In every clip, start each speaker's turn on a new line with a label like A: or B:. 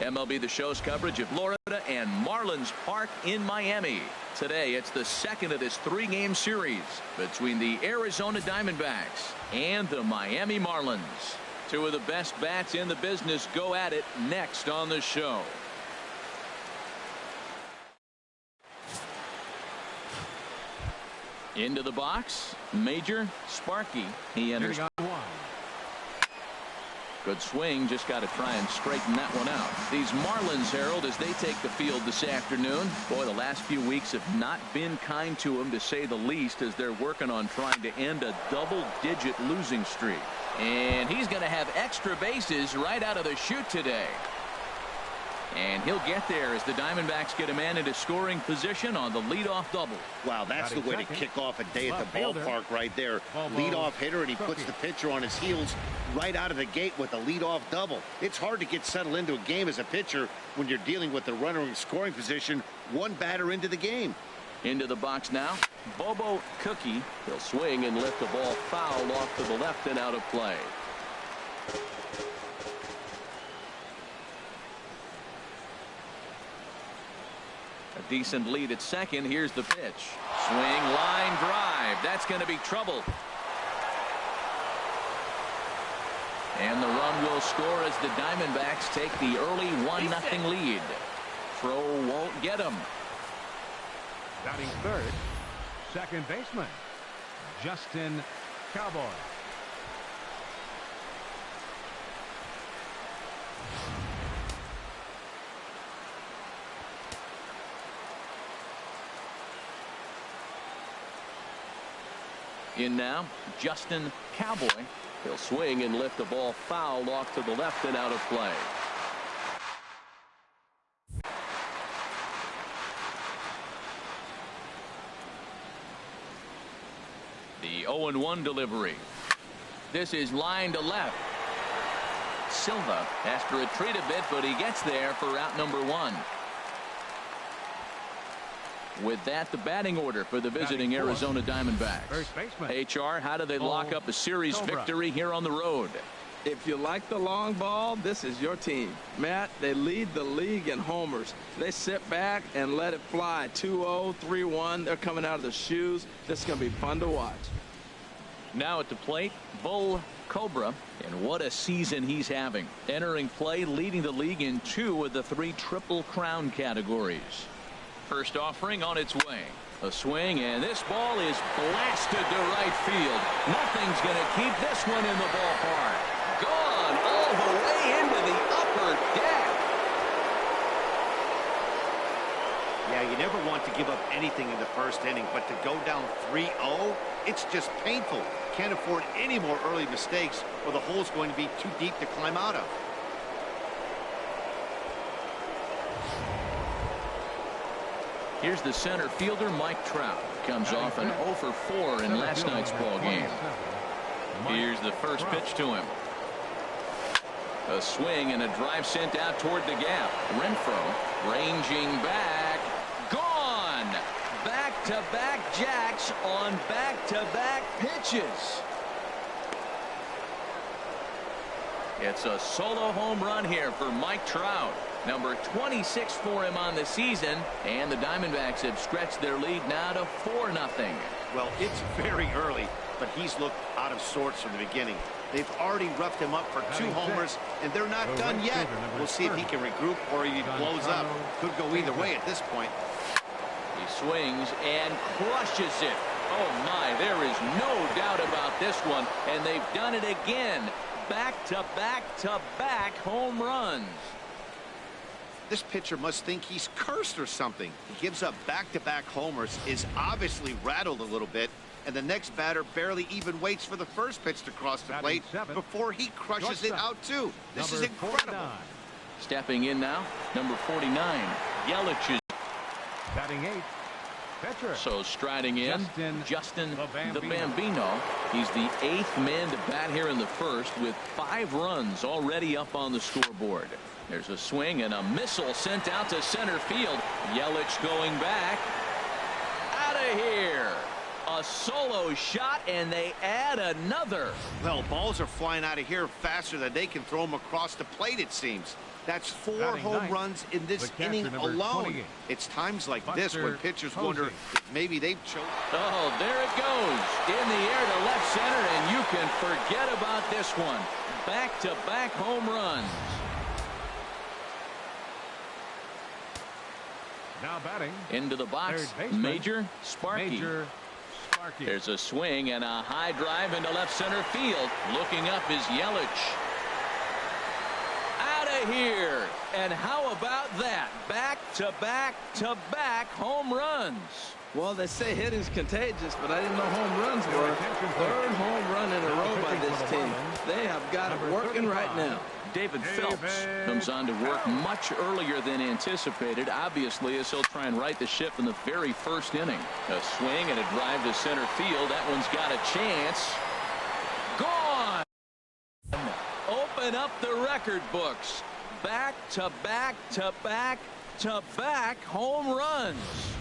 A: MLB The Show's coverage of Florida and Marlins Park in Miami. Today, it's the second of this three-game series between the Arizona Diamondbacks and the Miami Marlins. Two of the best bats in the business go at it next on the show. Into the box, Major Sparky. He enters. Good swing, just got to try and straighten that one out. These Marlins, Harold, as they take the field this afternoon. Boy, the last few weeks have not been kind to them, to say the least, as they're working on trying to end a double-digit losing streak. And he's going to have extra bases right out of the chute today. And he'll get there as the Diamondbacks get a man into scoring position on the leadoff double.
B: Wow, that's the way to kick off a day at the ballpark right there. Leadoff hitter, and he puts the pitcher on his heels right out of the gate with a leadoff double. It's hard to get settled into a game as a pitcher when you're dealing with the runner in scoring position one batter into the game.
A: Into the box now, Bobo Cookie. He'll swing and lift the ball foul off to the left and out of play. A decent lead at second. Here's the pitch. Swing, line drive. That's going to be trouble. And the run will score as the Diamondbacks take the early 1-0 lead. Throw won't get him.
C: Batting third, second baseman, Justin Cowboy.
A: In now, Justin Cowboy. He'll swing and lift the ball foul off to the left and out of play. The 0-1 delivery. This is line to left. Silva has to retreat a bit, but he gets there for out number one. With that, the batting order for the visiting Arizona Diamondbacks. HR, how do they lock up a series victory here on the road?
D: If you like the long ball, this is your team. Matt, they lead the league in homers. They sit back and let it fly. 2-0, 3-1. They're coming out of their shoes. This is going to be fun to watch.
A: Now at the plate, Bull Cobra, and what a season he's having. Entering play, leading the league in 2 of the 3 Triple Crown categories. First offering on its way. A swing, and this ball is blasted to right field. Nothing's going to keep this one in the ballpark. Gone all the way into the upper deck.
B: Yeah, you never want to give up anything in the first inning, but to go down 3-0, it's just painful. Can't afford any more early mistakes, or the hole's going to be too deep to climb out of.
A: Here's the center fielder, Mike Trout. Comes off an 0 for 4 in last night's ball game. Here's the first pitch to him. A swing and a drive sent out toward the gap. Renfroe ranging back. Gone. Back-to-back jacks on back-to-back pitches. It's a solo home run here for Mike Trout. Number 26 for him on the season, and the Diamondbacks have stretched their lead now to 4-0.
B: Well, it's very early, but he's looked out of sorts from the beginning. They've already roughed him up for 2 homers, and they're not done yet. We'll see if he can regroup or he blows up. Could go either way at this point.
A: He swings and crushes it. Oh my, there is no doubt about this one, and they've done it again. Back-to-back-to-back home runs.
B: This pitcher must think he's cursed or something. He gives up back-to-back homers, is obviously rattled a little bit, and the next batter barely even waits for the first pitch to cross the plate before he crushes it out too. This is incredible.
A: Stepping in now, number 49, Yelich.
C: Batting 8. Pitcher.
A: So striding in, Justin the Bambino. He's the 8th man to bat here in the first, with 5 runs already up on the scoreboard. There's a swing and a missile sent out to center field. Yelich going back. Out of here. A solo shot, and they add another.
B: Well, balls are flying out of here faster than they can throw them across the plate, it seems. That's 4
C: Batting
B: home
C: ninth,
B: runs in this
C: the catcher,
B: inning
C: number
B: alone.
C: 28.
B: It's times like this
C: Buster
B: when pitchers
C: Posey.
B: wonder if maybe they've choked.
A: Oh, there it goes. In the air to left center, and you can forget about this one. Back-to-back home runs.
C: Now batting.
A: Into the box,
C: Third baseman,
A: Major Sparky.
C: Major Sparky.
A: There's a swing and a high drive into left center field. Looking up is Yelich. Out of here. And how about that? Back-to-back-to-back home runs.
D: Well, they say hitting's contagious, but I didn't know home runs were. Third home run in a row by this team. They have got it working right now.
A: David Phelps comes on to work much earlier than anticipated, obviously, as he'll try and right the ship in the very first inning. A swing and a drive to center field. That one's got a chance. Gone. Open up the record books. Back-to-back-to-back-to-back home runs.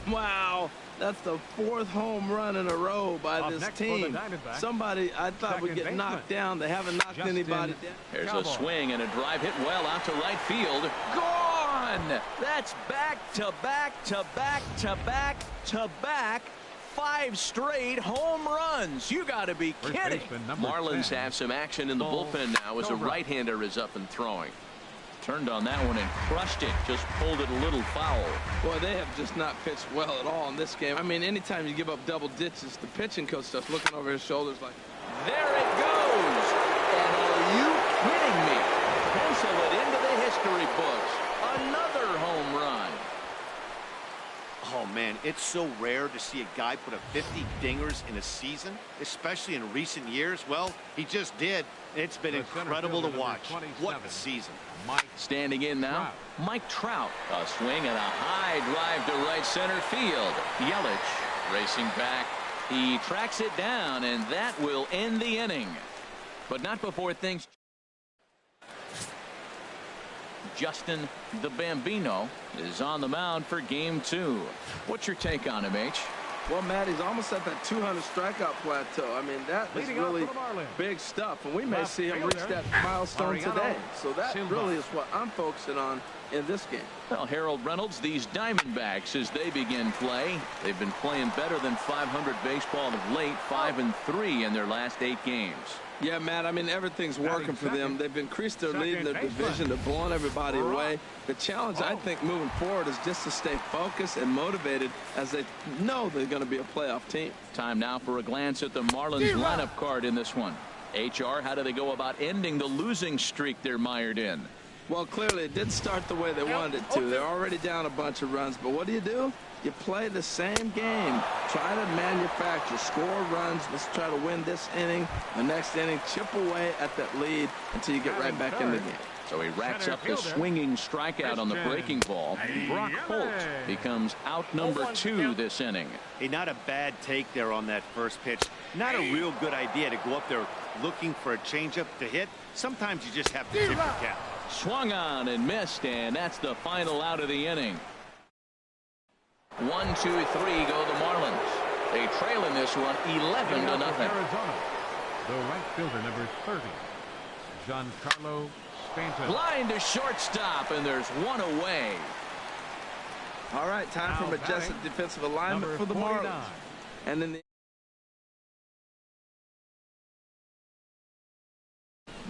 D: Wow, that's the 4th home run in a row by this team. Somebody I thought would get knocked down. They haven't knocked anybody down.
A: There's a swing and a drive hit well out to right field. Gone! That's back-to-back-to-back-to-back-to-back. 5 straight home runs. You got to be kidding. Marlins have some action in the bullpen now as a right-hander is up and throwing. Turned on that one and crushed it. Just pulled it a little foul.
D: Boy, they have just not pitched well at all in this game. I mean, anytime you give up double ditches, the pitching coach starts looking over his shoulders like,
A: there it goes. And are you kidding me? Pencil it into the history books. Another home run.
B: Oh, man, it's so rare to see a guy put up 50 dingers in a season, especially in recent years. Well, he just did. It's been incredible to watch. What a season.
A: Standing in now, Mike Trout. A swing and a high drive to right center field. Yelich racing back. He tracks it down, and that will end the inning. But not before things. Justin the Bambino is on the mound for game 2. What's your take on him, H?
D: well, Matt, he's almost at that 200 strikeout plateau. I mean, that is really big stuff, and we may see him reach that milestone today. So that really is what I'm focusing on in this game.
A: Well, Harold Reynolds, these Diamondbacks, as they begin play, they've been playing better than 500 baseball of late, 5-3 in their last 8 games.
D: Yeah, Matt, I mean, everything's working for them. They've increased their lead in their division. They're blowing everybody away. The challenge, I think, moving forward is just to stay focused and motivated as they know they're going to be a playoff team.
A: Time now for a glance at the Marlins lineup card in this one. HR, how do they go about ending the losing streak they're mired in?
D: Well, clearly, it didn't start the way they wanted it to. They're already down a bunch of runs. But what do? You play the same game. Try to manufacture, score runs. Let's try to win this inning. The next inning, chip away at that lead until you get right back in the game.
A: So he racks up the swinging strikeout on the breaking ball. Brock Holt becomes out number 2 this inning.
B: Hey, not a bad take there on that first pitch. Not a real good idea to go up there looking for a changeup to hit. Sometimes you just have to tip your cap.
A: Swung on and missed, and that's the final out of the inning. 1-2-3 go the Marlins. They trail in this one 11-0.
C: The right fielder, number 30, Giancarlo Stanton.
A: Line to shortstop, and there's one away.
D: All right, time for majestic defensive alignment for the Marlins. And then the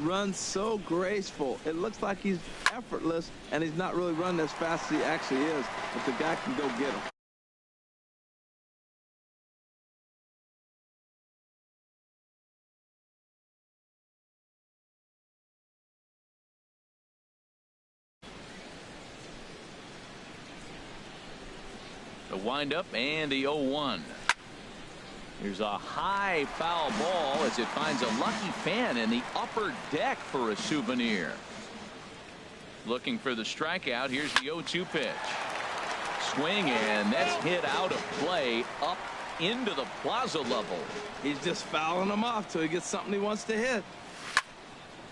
D: runs so graceful. It looks like he's effortless, and he's not really running as fast as he actually is, but the guy can go get him.
A: The windup and the 0-1. Here's a high foul ball as it finds a lucky fan in the upper deck for a souvenir. Looking for the strikeout. Here's the 0-2 pitch. Swing, and that's hit out of play up into the plaza level.
D: He's just fouling them off till he gets something he wants to hit.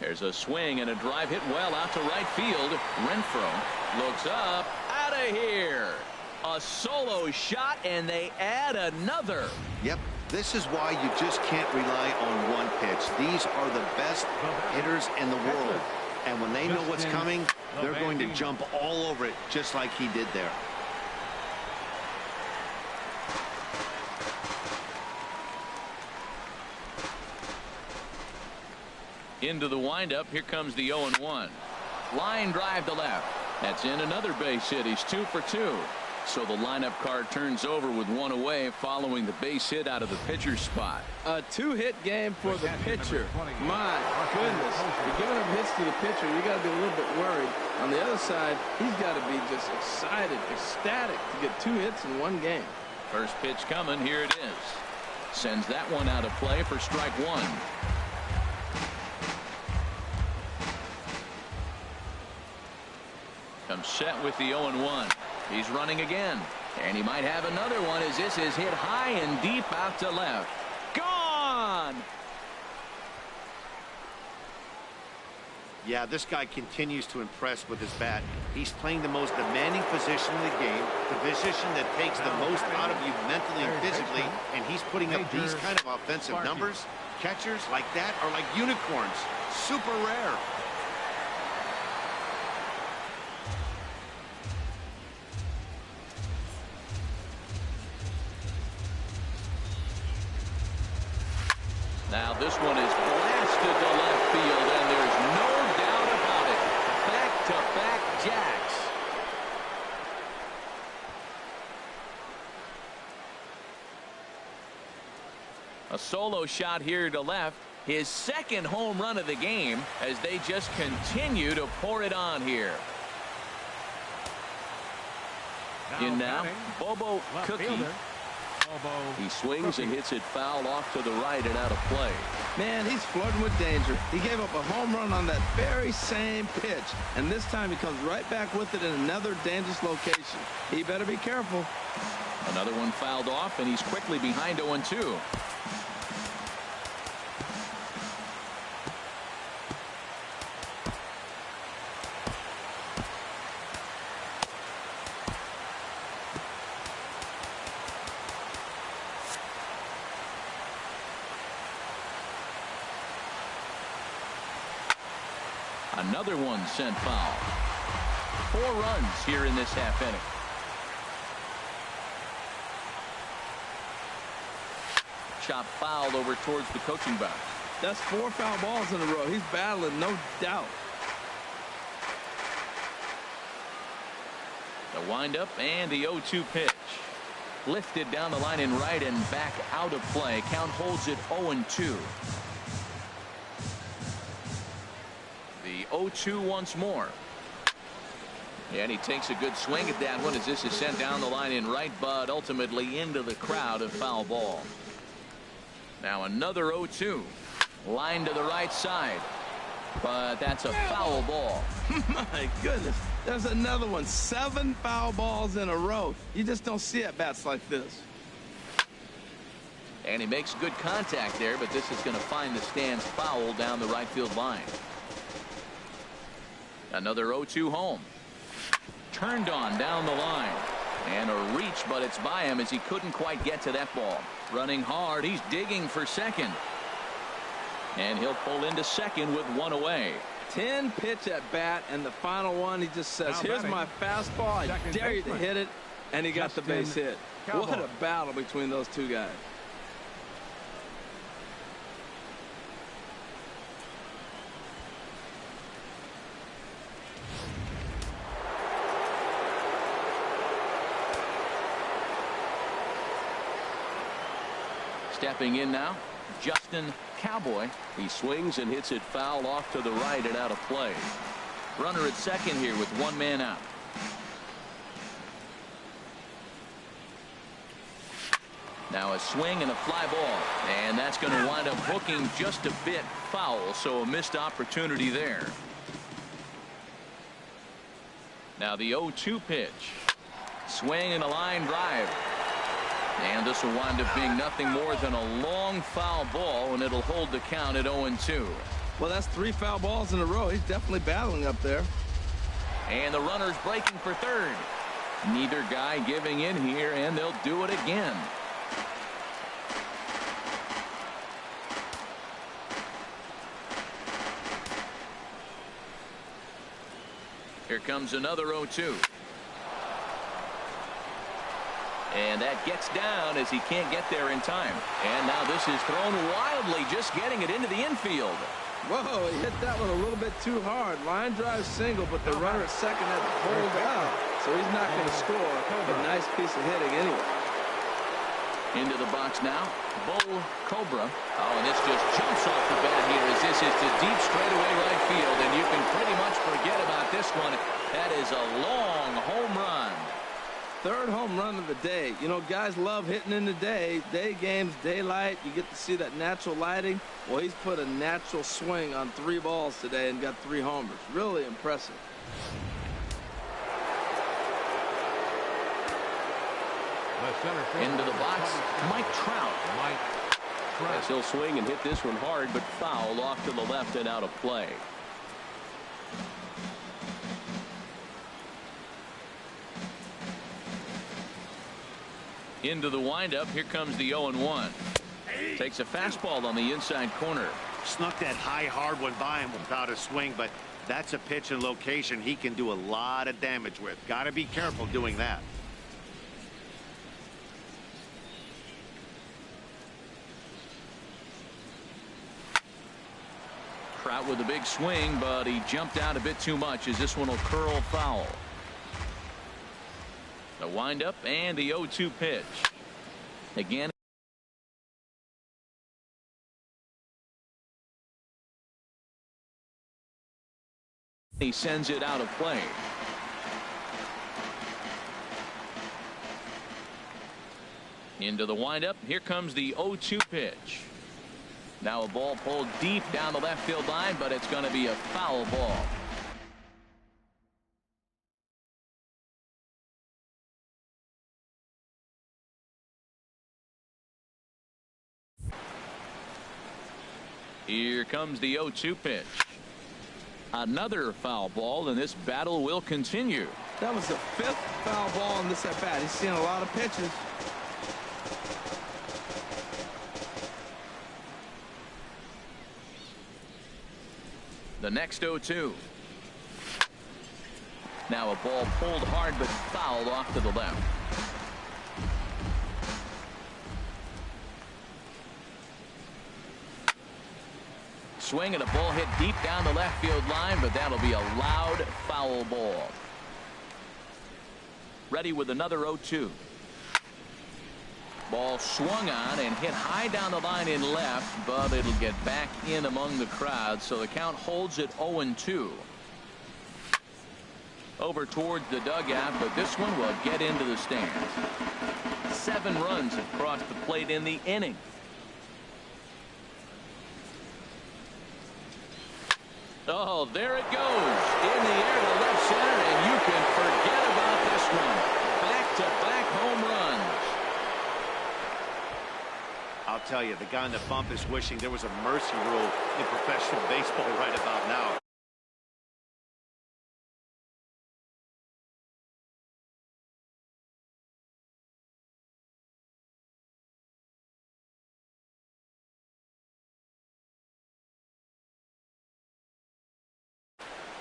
A: There's a swing and a drive hit well out to right field. Renfroe looks up. Out of here. A solo shot, and they add another.
B: Yep. This is why you just can't rely on one pitch. These are the best hitters in the world. And when they know what's coming, they're going to jump all over it, just like he did there.
A: Into the windup. Here comes the 0-1. Line drive to left. That's in another base hit. He's 2 for 2. So the lineup card turns over with one away following the base hit out of the pitcher's spot.
D: A 2-hit game for the pitcher. My goodness. You're giving up hits to the pitcher. You got to be a little bit worried. On the other side, he's got to be just excited, ecstatic to get 2 hits in one game.
A: First pitch coming. Here it is. Sends that one out of play for strike 1. Comes set with the 0-1. He's running again. And he might have another one as this is hit high and deep out to left. Gone!
B: Yeah, this guy continues to impress with his bat. He's playing the most demanding position in the game, the position that takes the most out of you mentally and physically, and he's putting up these kind of offensive numbers. Catchers like that are like unicorns. Super rare.
A: Now this one is blasted to left field, and there's no doubt about it. Back-to-back jacks. A solo shot here to left. His second home run of the game as they just continue to pour it on here. In now, Bobo Cookie. He swings and hits it foul off to the right and out of play.
D: Man, he's flirting with danger. He gave up a home run on that very same pitch, and this time he comes right back with it in another dangerous location. He better be careful.
A: Another one fouled off, and he's quickly behind 0-2. Another one sent foul. 4 runs here in this half inning. Chop fouled over towards the coaching box.
D: That's 4 foul balls in a row. He's battling, no doubt.
A: The windup and the 0-2 pitch. Lifted down the line in right and back out of play. Count holds it 0-2. The 0-2 once more. And he takes a good swing at that one as this is sent down the line in right, but ultimately into the crowd, of foul ball. Now another 0-2. Line to the right side. But that's a foul ball.
D: My goodness. There's another one. 7 foul balls in a row. You just don't see at bats like this.
A: And he makes good contact there, but this is going to find the stands foul down the right field line. Another 0-2 home. Turned on down the line. And a reach, but it's by him as he couldn't quite get to that ball. Running hard. He's digging for second. And he'll pull into second with 1 away.
D: 10 pitch at bat, and the final one, he just says, here's my fastball. I dare you to hit it. And he got the base hit. What a battle between those two guys.
A: Stepping in now, Justin Cowboy. He swings and hits it foul off to the right and out of play. Runner at second here with 1 man out. Now a swing and a fly ball, and that's going to wind up hooking just a bit foul, so a missed opportunity there. Now the 0-2 pitch. Swing and a line drive. And this will wind up being nothing more than a long foul ball, and it'll hold the count at 0-2.
D: Well, that's 3 foul balls in a row. He's definitely battling up there.
A: And the runner's breaking for third. Neither guy giving in here, and they'll do it again. Here comes another 0-2. And that gets down as he can't get there in time. And now this is thrown wildly, just getting it into the infield.
D: Whoa, he hit that one a little bit too hard. Line drive single, but the runner at second had to hold out. So he's not going to score. A nice piece of hitting anyway.
A: Into the box now, Bull Cobra. Oh, and this just jumps off the bat here as this is to deep straightaway right field. And you can pretty much forget about this one. That is a long home run.
D: Third home run of the day. You know, guys love hitting in the day. Day games, daylight. You get to see that natural lighting. Well, he's put a natural swing on 3 balls today and got 3 homers. Really impressive.
A: Into the box, Mike Trout.
E: Yes, he'll swing and hit this one hard, but foul off to the left and out of play.
A: Into the windup. Here comes the 0-1. Takes a fastball on the inside corner.
B: Snuck that high hard one by him without a swing, but that's a pitch and location he can do a lot of damage with. Got to be careful doing that.
A: Trout with a big swing, but he jumped out a bit too much as this one will curl foul. The windup and the 0-2 pitch. Again. He sends it out of play. Into the windup. Here comes the 0-2 pitch. Now a ball pulled deep down the left field line, but it's going to be a foul ball. Here comes the 0-2 pitch. Another foul ball, and this battle will continue.
D: That was the 5th foul ball in this at bat. He's seen a lot of pitches.
A: The next 0-2. Now a ball pulled hard but fouled off to the left. Swing and a ball hit deep down the left field line, but that'll be a loud foul ball. Ready with another 0-2. Ball swung on and hit high down the line in left, but it'll get back in among the crowd, so the count holds at 0-2. Over towards the dugout, but this one will get into the stands. 7 runs have crossed the plate in the inning. Oh, there it goes. In the air to left center, and you can forget about this one. Back-to-back home runs.
B: I'll tell you, the guy in the bump is wishing there was a mercy rule in professional baseball right about now.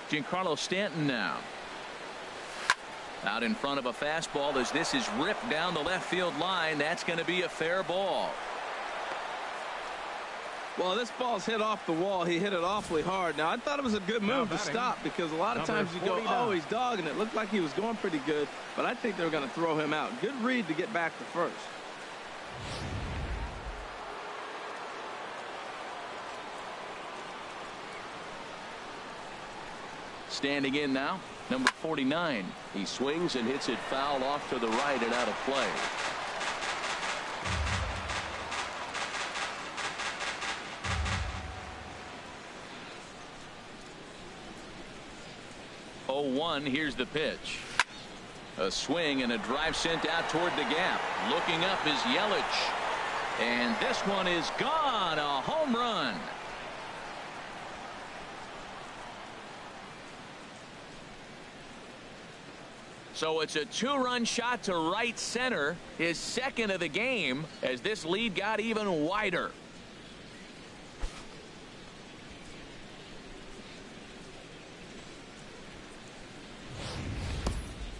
A: Giancarlo Stanton now. Out in front of a fastball as this is ripped down the left field line. That's going to be a fair ball.
D: Well, this ball's hit off the wall. He hit it awfully hard. Now, I thought it was a good move to stop because a lot of times you go, oh, he's dogging it. Looked like he was going pretty good, but I think they were going to throw him out. Good read to get back to first.
A: Standing in now, number 49.
E: He swings and hits it foul off to the right and out of play.
A: Here's the pitch. A swing and a drive sent out toward the gap. Looking up is Yelich. And this one is gone. A home run. So it's a 2-run shot to right center, his second of the game, as this lead got even wider.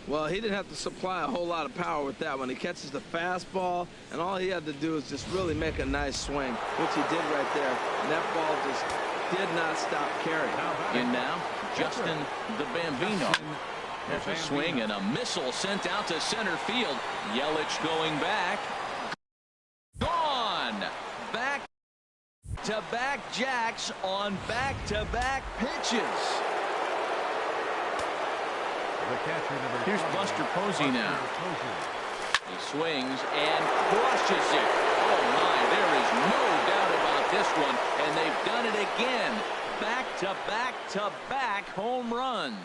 D: Well, he didn't have to supply a whole lot of power with that one. He catches the fastball, and all he had to do is just really make a nice swing, which he did right there. And that ball just did not stop carrying.
A: And now, Justin the Bambino. There's a swing and a missile sent out to center field. Yelich going back. Gone. Back-to-back jacks on back-to-back pitches. Here's Buster Posey now. He swings and crushes it. Oh my, there is no doubt about this one. And they've done it again. Back-to-back-to-back home runs.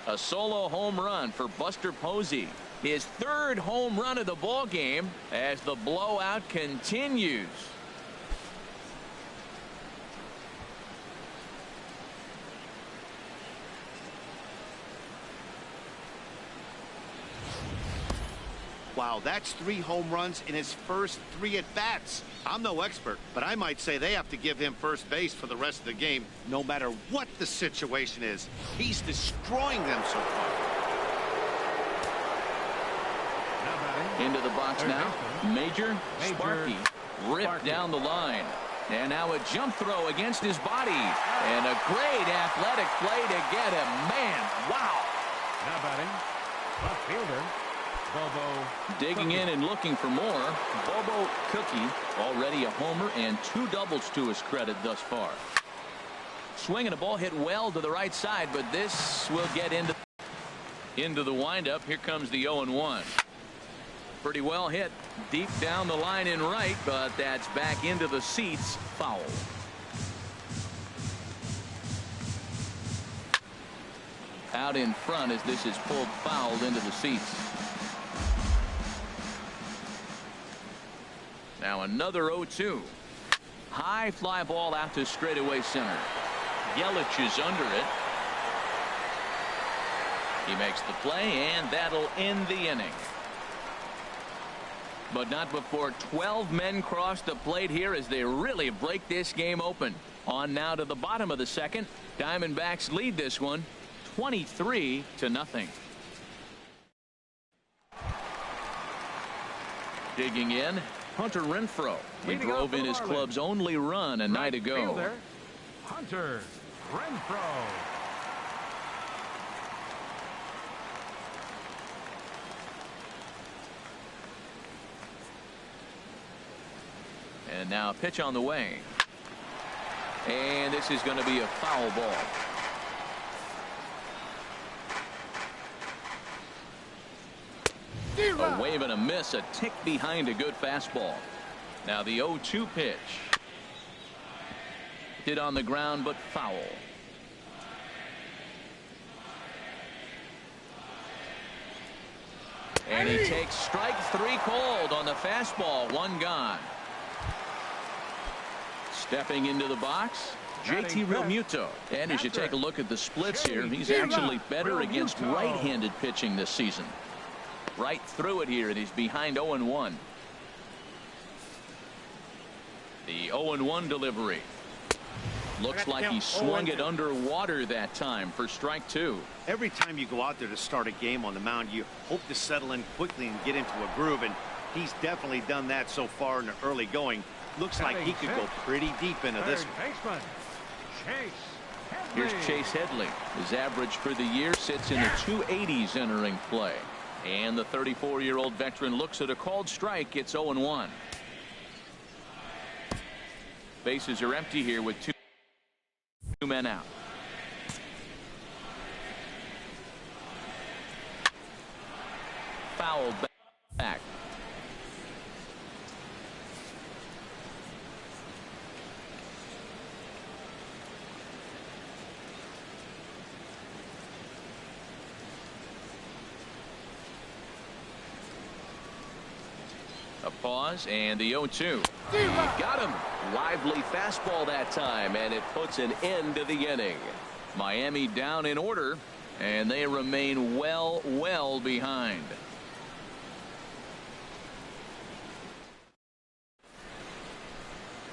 A: A solo home run for Buster Posey. His third home run of the ball game as the blowout continues.
B: Wow, that's 3 home runs in his first 3 at-bats. I'm no expert, but I might say they have to give him first base for the rest of the game, no matter what the situation is. He's destroying them so far.
A: Into the box now. Major Sparky ripped down the line. And now a jump throw against his body. And a great athletic play to get him. Man, wow.
C: Now batting, left fielder, Bobo.
A: Digging in and looking for more. Bobo Cookie, already a homer and 2 doubles to his credit thus far. Swinging a ball hit well to the right side, but this will get into the windup. Here comes the 0-1. Pretty well hit deep down the line in right, but that's back into the seats. Foul. Out in front as this is pulled foul into the seats. Now another 0-2. High fly ball out to straightaway center. Yelich is under it. He makes the play, and that'll end the inning. But not before 12 men cross the plate here as they really break this game open. On now to the bottom of the second. Diamondbacks lead this one 23-0. Digging in, Hunter Renfroe. He drove in his club's only run a night ago.
C: Hunter Renfroe.
A: And now a pitch on the way. And this is going to be a foul ball. A wave and a miss, a tick behind a good fastball. Now the 0-2 pitch. Hit on the ground, but foul. And he takes strike 3 cold on the fastball. 1 gone. Stepping into the box, JT Realmuto. And as you take a look at the splits here, he's actually better against right-handed pitching this season. Right through it here, and he's behind 0-1. The 0-1 delivery. Looks like he swung it underwater that time for strike 2.
B: Every time you go out there to start a game on the mound, you hope to settle in quickly and get into a groove, and he's definitely done that so far in the early going. Looks like he could go pretty deep into this one.
A: Here's Chase Headley. His average for the year sits in the 280s entering play. And the 34-year-old veteran looks at a called strike. It's 0-1. Bases are empty here with 2 men out. Fouled back. A pause and the 0-2. He got him. Lively fastball that time, and it puts an end to the inning. Miami down in order, and they remain well behind.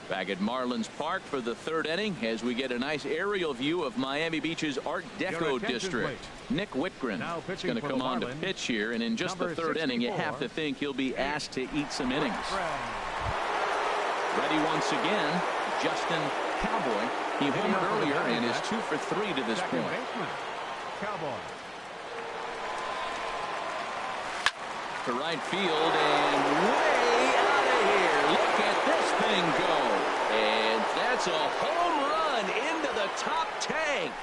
A: Back at Marlins Park for the third inning as we get a nice aerial view of Miami Beach's Art Deco district. Nick Whitgren is going to come on to pitch here, and in just the third inning, you have to think he'll be asked to eat some innings. Ready once again, Justin Cowboy. He homered earlier and is 2 for 3 to this point.
C: Cowboy.
A: To right field and way out of here. Look at this thing go. And that's a home run into the top tank.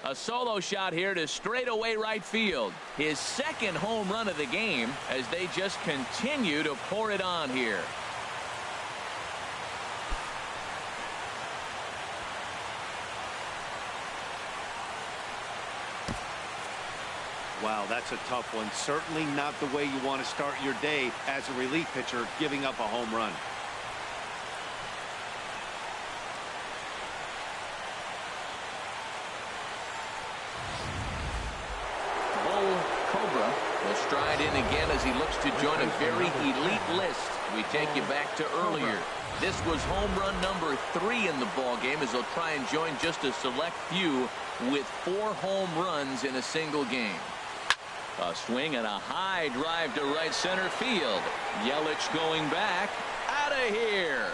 A: A solo shot here to straightaway right field. His second home run of the game as they just continue to pour it on here.
B: Wow, that's a tough one. Certainly not the way you want to start your day as a relief pitcher, giving up a home run.
A: Will stride in again as he looks to join a very elite list. We take you back to earlier. This was home run number 3 in the ball game as he'll try and join just a select few with 4 home runs in a single game. A swing and a high drive to right center field. Yelich going back. Out of here.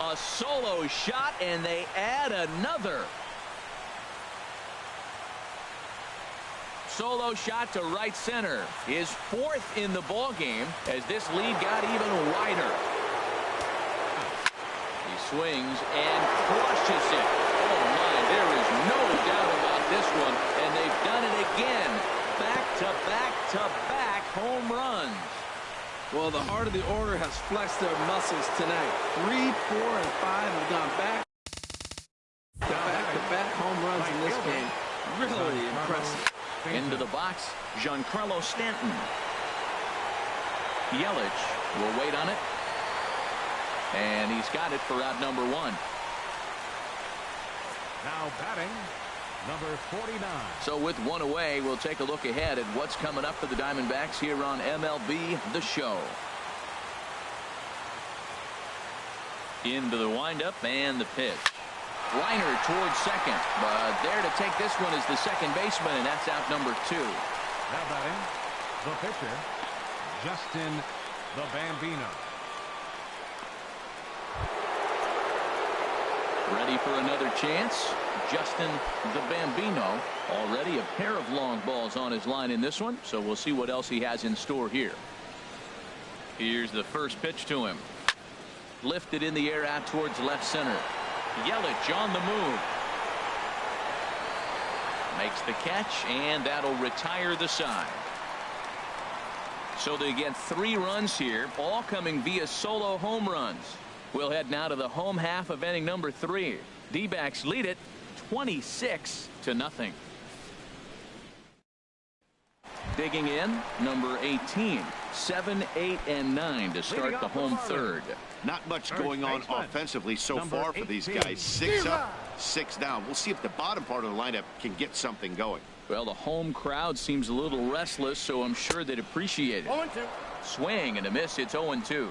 A: A solo shot, and they add another. Solo shot to right center. His 4th in the ball game as this lead got even wider. He swings and crushes it. Oh my, there is no doubt about this one. And they've done it again. Back-to-back-to-back home runs.
D: Well, the heart of the order has flexed their muscles tonight. 3, 4, and 5 have gone back-to-back home runs in this game. Really impressive.
A: Into the box, Giancarlo Stanton. Yelich will wait on it. And he's got it for out number 1.
C: Now batting, number 49.
A: So with 1 away, we'll take a look ahead at what's coming up for the Diamondbacks here on MLB The Show. Into the windup and the pitch. Liner towards second, but there to take this one is the second baseman, and that's out number 2.
C: Now batting, the pitcher, Justin the Bambino.
A: Ready for another chance. Justin the Bambino. Already a pair of long balls on his line in this one, so we'll see what else he has in store here. Here's the first pitch to him. Lifted in the air out towards left center. Yelich on the move. Makes the catch, and that'll retire the side. So they get 3 runs here, all coming via solo home runs. We'll head now to the home half of inning number 3. D-backs lead it 26-0. Digging in, number 18. 7, 8, and 9 to start the home third.
B: Not much going on offensively so far for these guys. 6 up, 6 down. We'll see if the bottom part of the lineup can get something going.
A: Well, the home crowd seems a little restless, so I'm sure they'd appreciate it.
F: 0-2.
A: Swing and a miss. It's 0-2.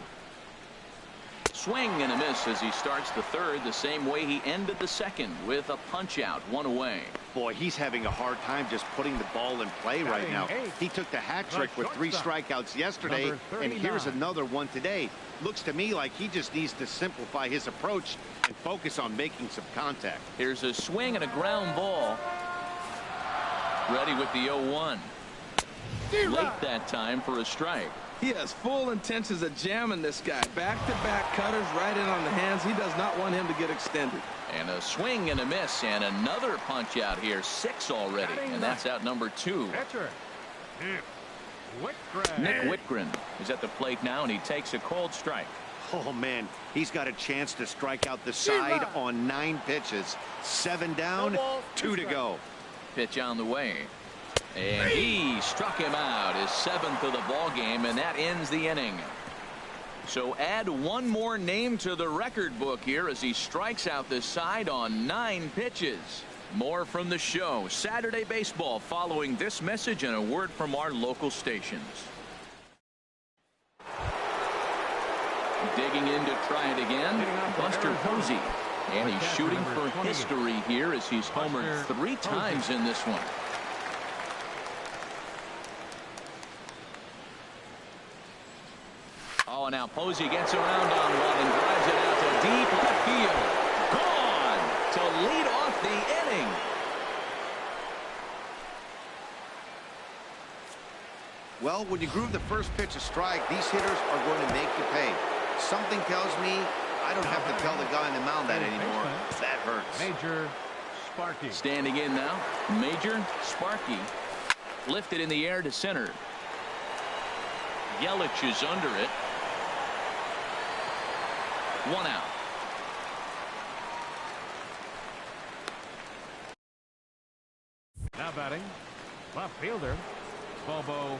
A: Swing and a miss as he starts the third the same way he ended the second with a punch out, 1 away.
B: Boy, he's having a hard time just putting the ball in play right now. He took the hat trick with 3 strikeouts yesterday, and here's another one today. Looks to me like he just needs to simplify his approach and focus on making some contact.
A: Here's a swing and a ground ball. Ready with the 0-1. Late that time for a strike.
D: He has full intentions of jamming this guy. Back-to-back cutters right in on the hands. He does not want him to get extended.
A: And a swing and a miss, and another punch out here. 6 already, and that's out number 2. Nick Whitgren is at the plate now, and he takes a cold strike.
B: Oh, man, he's got a chance to strike out the side on 9 pitches. 7 down, 2 to go.
A: Pitch on the way. And he struck him out, his 7th of the ball game, and that ends the inning. So add 1 more name to the record book here as he strikes out this side on 9 pitches. More from the show. Saturday baseball following this message and a word from our local stations. Digging in to try it again, Buster Posey. And he's shooting for history here as he's homered 3 times in this one. Oh, now Posey gets around on one and drives it out to deep left field. Gone to lead off the inning.
B: Well, when you groove the first pitch a strike, these hitters are going to make you pay. Something tells me I don't have to tell the guy on the mound that anymore. That hurts.
C: Major Sparky.
A: Standing in now, Major Sparky. Lifted in the air to center. Yelich is under it. 1 out.
C: Now batting, left fielder, Bobo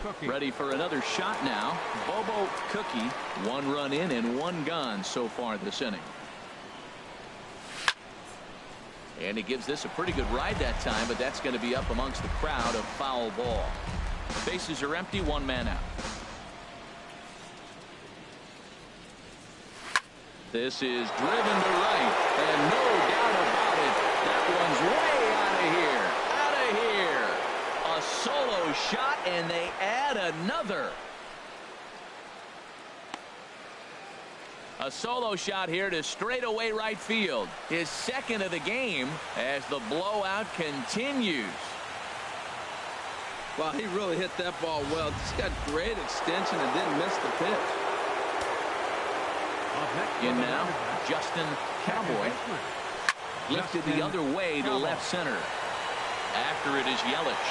C: Cookie.
A: Ready for another shot now. Bobo Cookie. 1 run in and 1 gone so far this inning. And he gives this a pretty good ride that time, but that's going to be up amongst the crowd. A foul ball. The bases are empty. 1 man out. This is driven to right, and no doubt about it, that one's way out of here. Out of here. A solo shot, and they add another. A solo shot here to straightaway right field. His 2nd of the game as the blowout continues.
D: Well, he really hit that ball well. Just got great extension and didn't miss the pitch.
A: In now, Justin Cowboy. Lifted the other way to left center. After it is Yelich.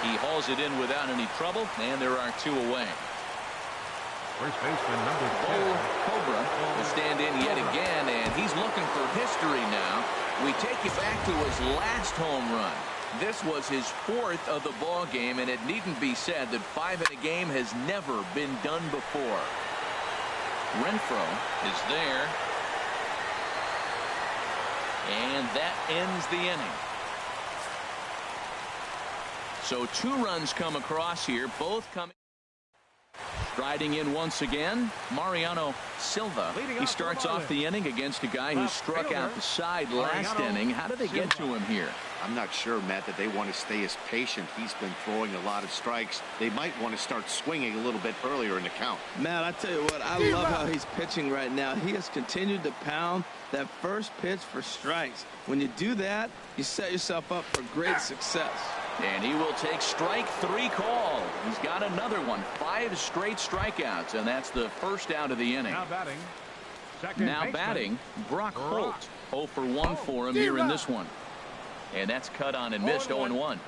A: He hauls it in without any trouble, and there are 2 away.
C: First baseman number 10.
A: Bull Cobra will stand in yet again, and he's looking for history now. We take you back to his last home run. This was his 4th of the ball game, and it needn't be said that 5 in a game has never been done before. Renfroe is there. And that ends the inning. So 2 runs come across here, both coming. Striding in once again, Mariano Silva. He starts off the inning against a guy who struck out the side last inning. How did they get to him here?
B: I'm not sure, Matt, that they want to stay as patient. He's been throwing a lot of strikes. They might want to start swinging a little bit earlier in the count.
D: Matt, I tell you what, I love how he's pitching right now. He has continued to pound that first pitch for strikes. When you do that, you set yourself up for great success.
A: And he will take strike 3 call. He's got another one. 5 straight strikeouts, and that's the first out of the inning.
C: Now
A: batting, Brock Holt. 0 for 1 for him here in this one. And that's cut on and missed. 0-1.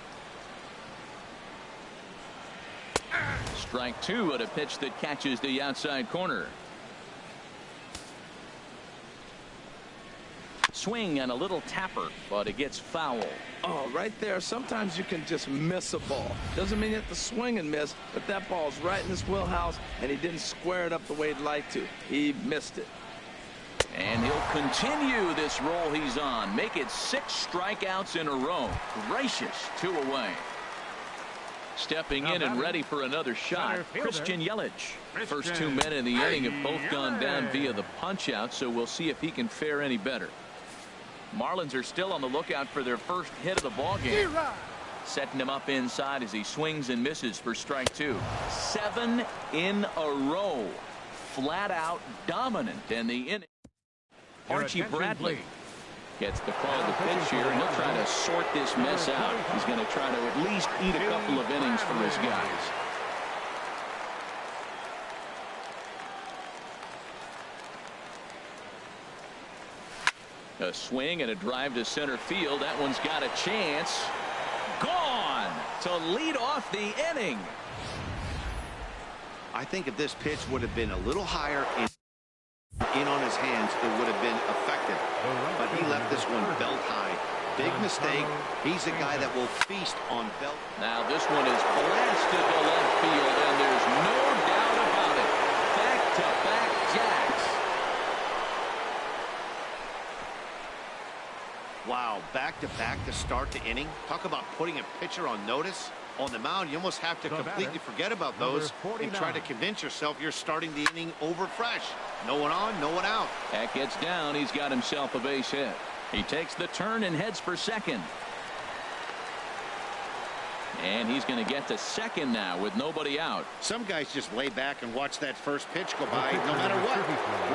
A: Strike 2 at a pitch that catches the outside corner. Swing and a little tapper, but it gets foul.
D: Oh, right there. Sometimes you can just miss a ball. Doesn't mean you have to swing and miss, but that ball's right in his wheelhouse, and he didn't square it up the way he'd like to. He missed it.
A: And he'll continue this roll he's on. Make it 6 strikeouts in a row. Gracious, 2 away. Stepping in and ready for another shot, Christian Yelich. First 2 men in the inning have both gone down via the punch out, so we'll see if he can fare any better. Marlins are still on the lookout for their first hit of the ball game. Setting him up inside as he swings and misses for strike 2. 7 in a row. Flat out dominant in the inning. Archie Bradley gets the call to pitch here, and he'll try to sort this mess out. He's going to try to at least eat a couple of innings for his guys. A swing and a drive to center field. That one's got a chance. Gone to lead off the inning.
B: I think if this pitch would have been a little higher in on his hands, it would have been effective. But he left this one belt high. Big mistake. He's a guy that will feast on belt.
A: Now this one is blasted to left field, and there's no doubt about it. Back-to-back jacks.
B: Wow, back-to-back to start the inning. Talk about putting a pitcher on notice. On the mound, you almost have to completely forget about those and try to convince yourself you're starting the inning over fresh. No one on, no one out.
A: That gets down. He's got himself a base hit. He takes the turn and heads for second. And he's going to get to second now with nobody out.
B: Some guys just lay back and watch that first pitch go by no matter what.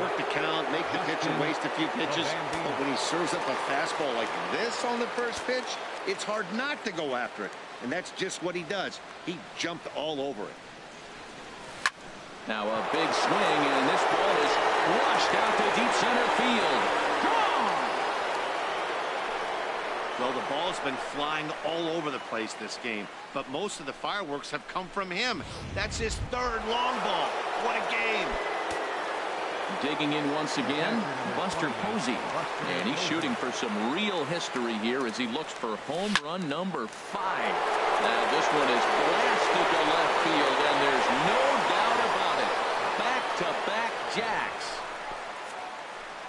B: Work the count, make the pitch and waste a few pitches. But when he serves up a fastball like this on the first pitch, it's hard not to go after it. And that's just what he does. He jumped all over it.
A: Now a big swing, and this ball is rushed out to deep center field. Gone!
B: Well, the ball's been flying all over the place this game, but most of the fireworks have come from him. That's his third long ball. What a game.
A: Digging in once again, Buster Posey. And he's shooting for some real history here as he looks for home run number 5. Now this one is blasted to left field, and there's no doubt about it. Back-to-back jacks.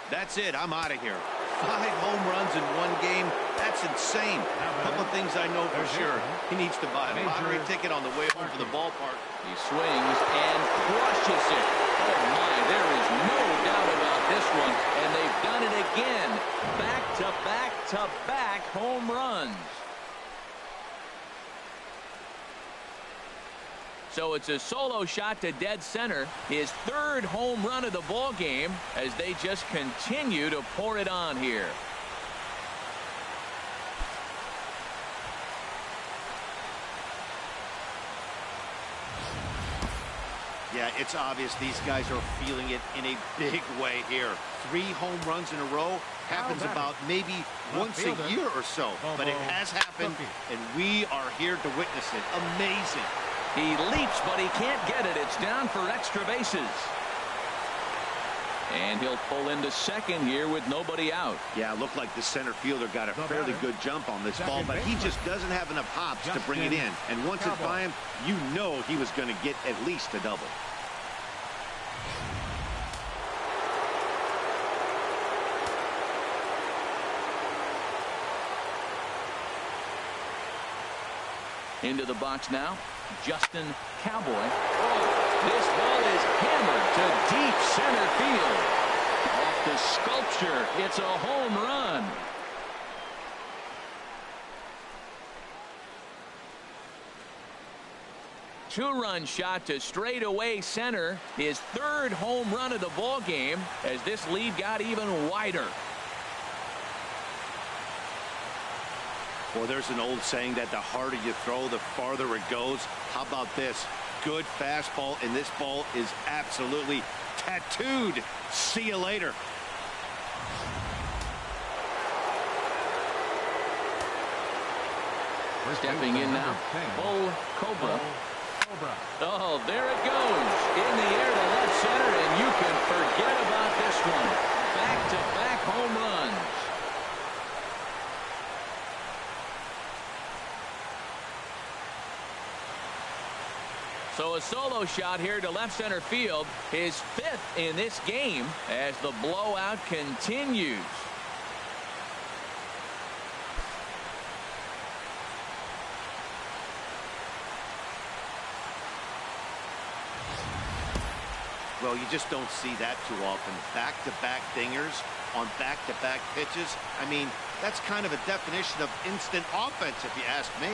B: That's it. I'm out of here. 5 home runs in one game. That's insane. A couple of things I know for sure. He needs to buy a lottery ticket on the way home from the ballpark.
A: He swings and crushes it. Oh my, there is no doubt about this one. And they've done it again. Back-to-back-to-back home runs. So it's a solo shot to dead center, his 3rd home run of the ball game, as they just continue to pour it on here.
B: Yeah, it's obvious these guys are feeling it in a big way here. 3 home runs in a row happens about maybe once a year or so. But it has happened, and we are here to witness it. Amazing.
A: He leaps, but he can't get it. It's down for extra bases. And he'll pull into second here with nobody out.
B: Yeah, it looked like the center fielder got a fairly good jump on this ball, but he just doesn't have enough hops to bring it in. And once it's by him, you know he was going to get at least a double.
A: Into the box now, Justin Cowboy. Oh, this ball is hammered to deep center field. Off the sculpture, it's a home run. Two-run shot to straightaway center, his 3rd home run of the ball game, as this lead got even wider.
B: Well, there's an old saying that the harder you throw, the farther it goes. How about this? Good fastball, and this ball is absolutely tattooed. See you later.
A: Stepping in now, Bull Cobra. Oh, there it goes. In the air to left center, and you can forget about this one. Back-to-back home runs. So a solo shot here to left center field, his 5th in this game as the blowout continues.
B: Well, you just don't see that too often. Back-to-back dingers on back-to-back pitches. I mean, that's kind of a definition of instant offense, if you ask me.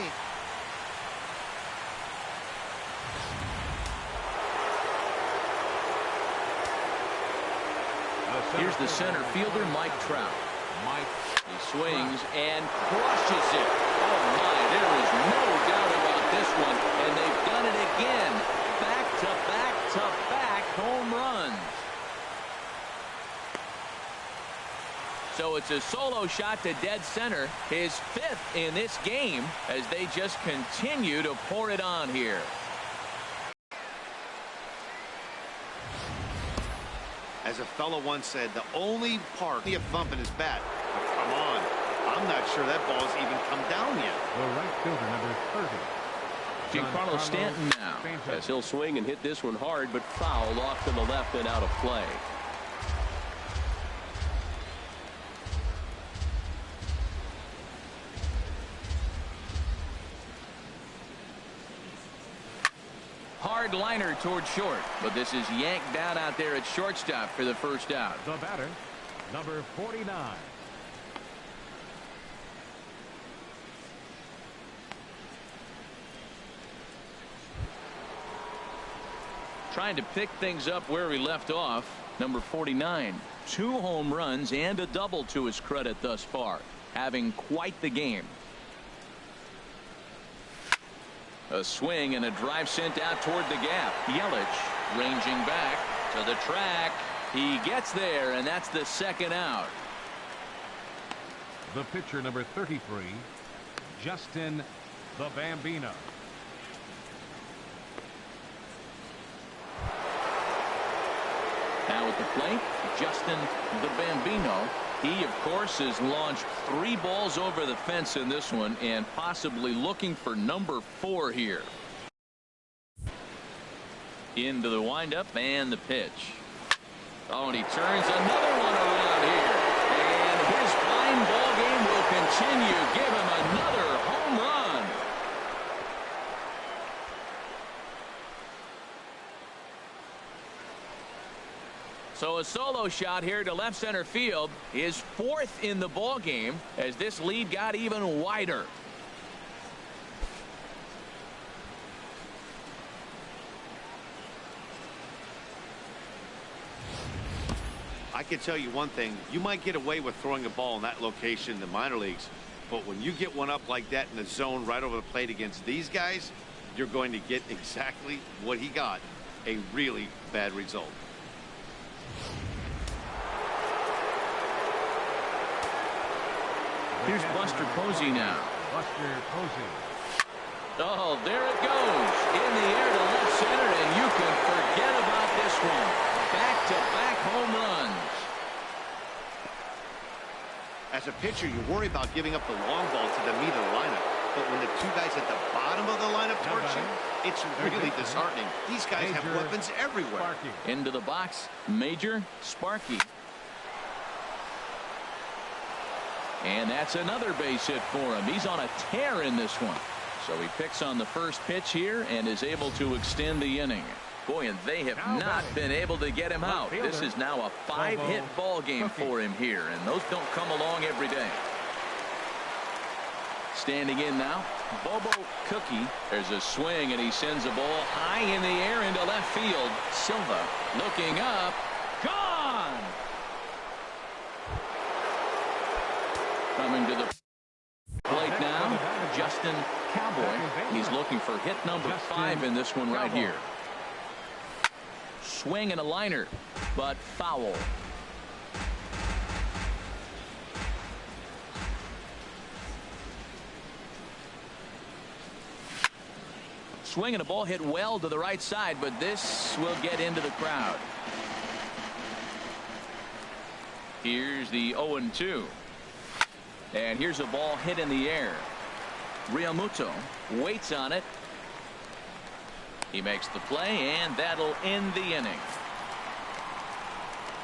A: Here's the center fielder, Mike Trout. He swings and crushes it. Oh, my, there is no doubt about this one. And they've done it again. Back-to-back-to-back home runs. So it's a solo shot to dead center, his 5th in this game, as they just continue to pour it on here.
B: As a fellow once said, the only part of thumping his bat. But come on, I'm not sure that ball's even come down yet.
C: The right fielder, number 30.
A: Giancarlo Stanton now,
E: as he'll swing and hit this one hard, but foul off to the left and out of play.
A: Hard liner toward short, but this is yanked down out there at shortstop for the first out.
C: The batter, number 49.
A: Trying to pick things up where we left off. Number 49, 2 home runs and a double to his credit thus far, having quite the game. A swing and a drive sent out toward the gap. Yelich ranging back to the track. He gets there, and that's the second out.
C: The pitcher, number 33, Justin the Bambino.
A: Now at the plate, Justin the Bambino. He, of course, has launched 3 balls over the fence in this one and possibly looking for number 4 here. Into the windup and the pitch. Oh, and he turns another one around here. And his fine ball game will continue. Give him another home run. So a solo shot here to left center field is 4th in the ball game as this lead got even wider.
B: I can tell you one thing. You might get away with throwing a ball in that location in the minor leagues, but when you get one up like that in the zone right over the plate against these guys, you're going to get exactly what he got, a really bad result.
A: Here's Buster Posey now.
C: Buster Posey.
A: Oh, there it goes. In the air to left center, and you can forget about this one. Back-to-back home runs.
B: As a pitcher, you worry about giving up the long ball to the meat of the lineup. But when the 2 guys at the bottom of the lineup torch you, it's really disheartening. These guys have weapons everywhere.
C: Sparky.
A: Into the box, Major Sparky. And that's another base hit for him. He's on a tear in this one. So he picks on the first pitch here and is able to extend the inning. Boy, and they have not been able to get him out. This is now a 5-hit ball game for him here, and those don't come along every day. Standing in now, Bobo Cookie. There's a swing, and he sends a ball high in the air into left field. Silva looking up. Gone! Coming to the plate now, Justin Cowboy. He's looking for hit number 5 in this one right here. Swing and a liner, but foul. Swing and a ball hit well to the right side, but this will get into the crowd. Here's the 0-2. And here's a ball hit in the air. Realmuto waits on it. He makes the play, and that'll end the inning.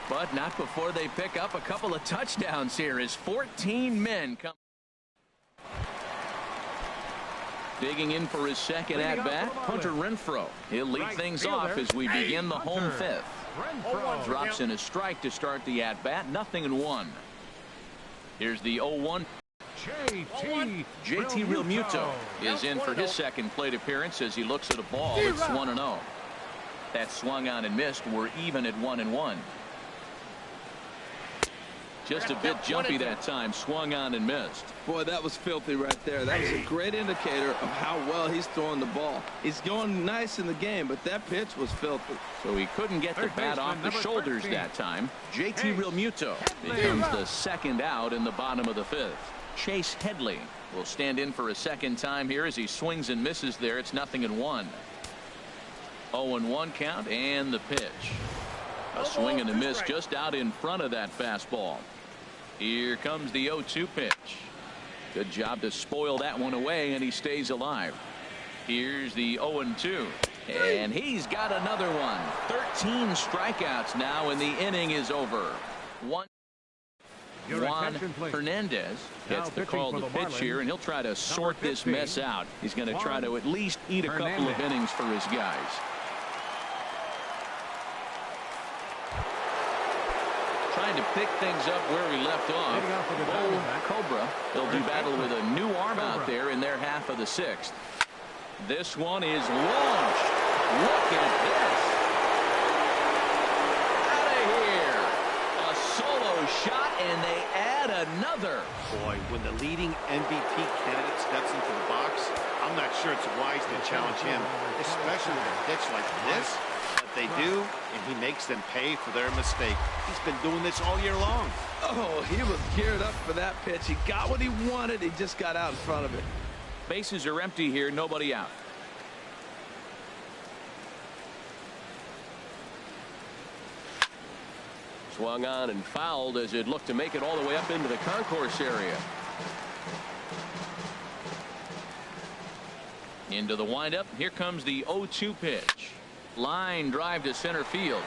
A: But not before they pick up a couple of touchdowns here as 14 men come. Digging in for his second at-bat, Hunter Renfroe. He'll lead things off as we begin the home 5th. Drops in a strike to start the at-bat. 0-1. Here's the 0-1. JT Realmuto is in for his second plate appearance as he looks at a ball. It's 1-0. That swung on and missed. We're even at 1-1. Just a bit jumpy that time. Swung on and missed.
D: Boy, that was filthy right there. That was a great indicator of how well he's throwing the ball. He's going nice in the game, but that pitch was filthy.
A: So he couldn't get the bat off the shoulders that time. JT Realmuto becomes the second out in the bottom of the 5th. Chase Headley will stand in for a second time here as he swings and misses there. It's 0-1. 0-1 count and the pitch. A swing and a miss just out in front of that fastball. Here comes the 0-2 pitch. Good job to spoil that one away, and he stays alive. Here's the 0-2. And he's got another one. 13 strikeouts now, and the inning is over.
C: Your
A: Juan
C: attention, please.
A: Hernandez gets the call to pitch here, and he'll try to sort this mess out. He's going to try to at least eat a couple of innings for his guys. Trying to pick things up where he left off. Cobra, they'll do battle with a new arm out there in their half of the sixth. This one is launched. Look at this. Out of here. A solo shot, and they add another.
B: Boy, when the leading MVP candidate steps into the box, I'm not sure it's wise to challenge him, especially with a pitch like this. But they do, and he makes them pay for their mistake. He's been doing this all year long.
D: Oh, he was geared up for that pitch. He got what he wanted. He just got out in front of it.
A: Bases are empty here, nobody out.
E: Swung on and fouled as it looked to make it all the way up into the concourse area.
A: Into the windup. Here comes the 0-2 pitch. Line drive to center field.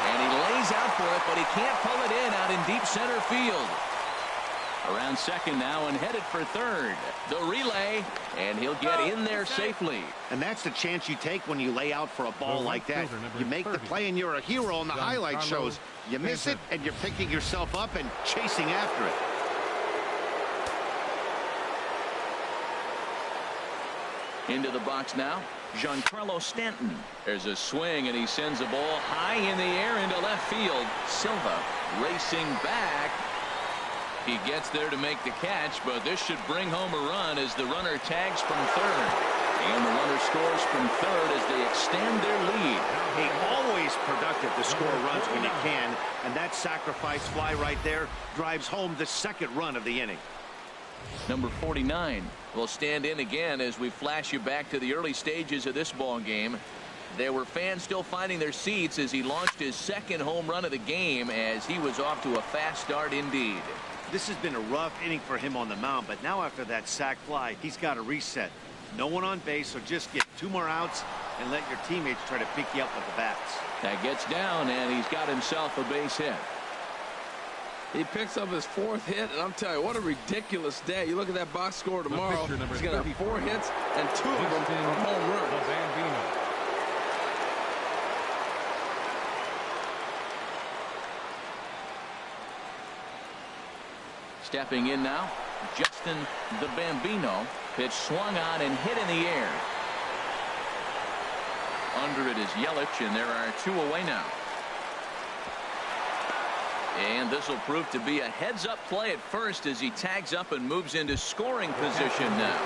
A: And he lays out for it, but he can't pull it in out in deep center field. Around second now and headed for third. The relay, and he'll get in there safely.
B: And that's the chance you take when you lay out for a ball like that. You make the play and you're a hero on the highlight shows. You miss it and you're picking yourself up and chasing after it.
A: Into the box now, Giancarlo Stanton. There's a swing, and he sends a ball high in the air into left field. Silva racing back. He gets there to make the catch, but this should bring home a run as the runner tags from third. And the runner scores from third as they extend their lead.
B: Hey, always productive to score runs when you can, and that sacrifice fly right there drives home the second run of the inning.
A: Number 49 will stand in again as we flash you back to the early stages of this ball game. There were fans still finding their seats as he launched his second home run of the game as he was off to a fast start indeed.
B: This has been a rough inning for him on the mound, but now after that sac fly, he's got to reset. No one on base, so just get 2 more outs and let your teammates try to pick you up with the bats.
A: That gets down, and he's got himself a base hit.
D: He picks up his 4th hit, and I'm telling you, what a ridiculous day. You look at that box score tomorrow, he's going to have 4 hits, and 2 of them are home runs.
A: Stepping in now, Justin the Bambino. Pitch swung on and hit in the air. Under it is Yelich, and there are 2 away now. And this will prove to be a heads-up play at first as he tags up and moves into scoring position now.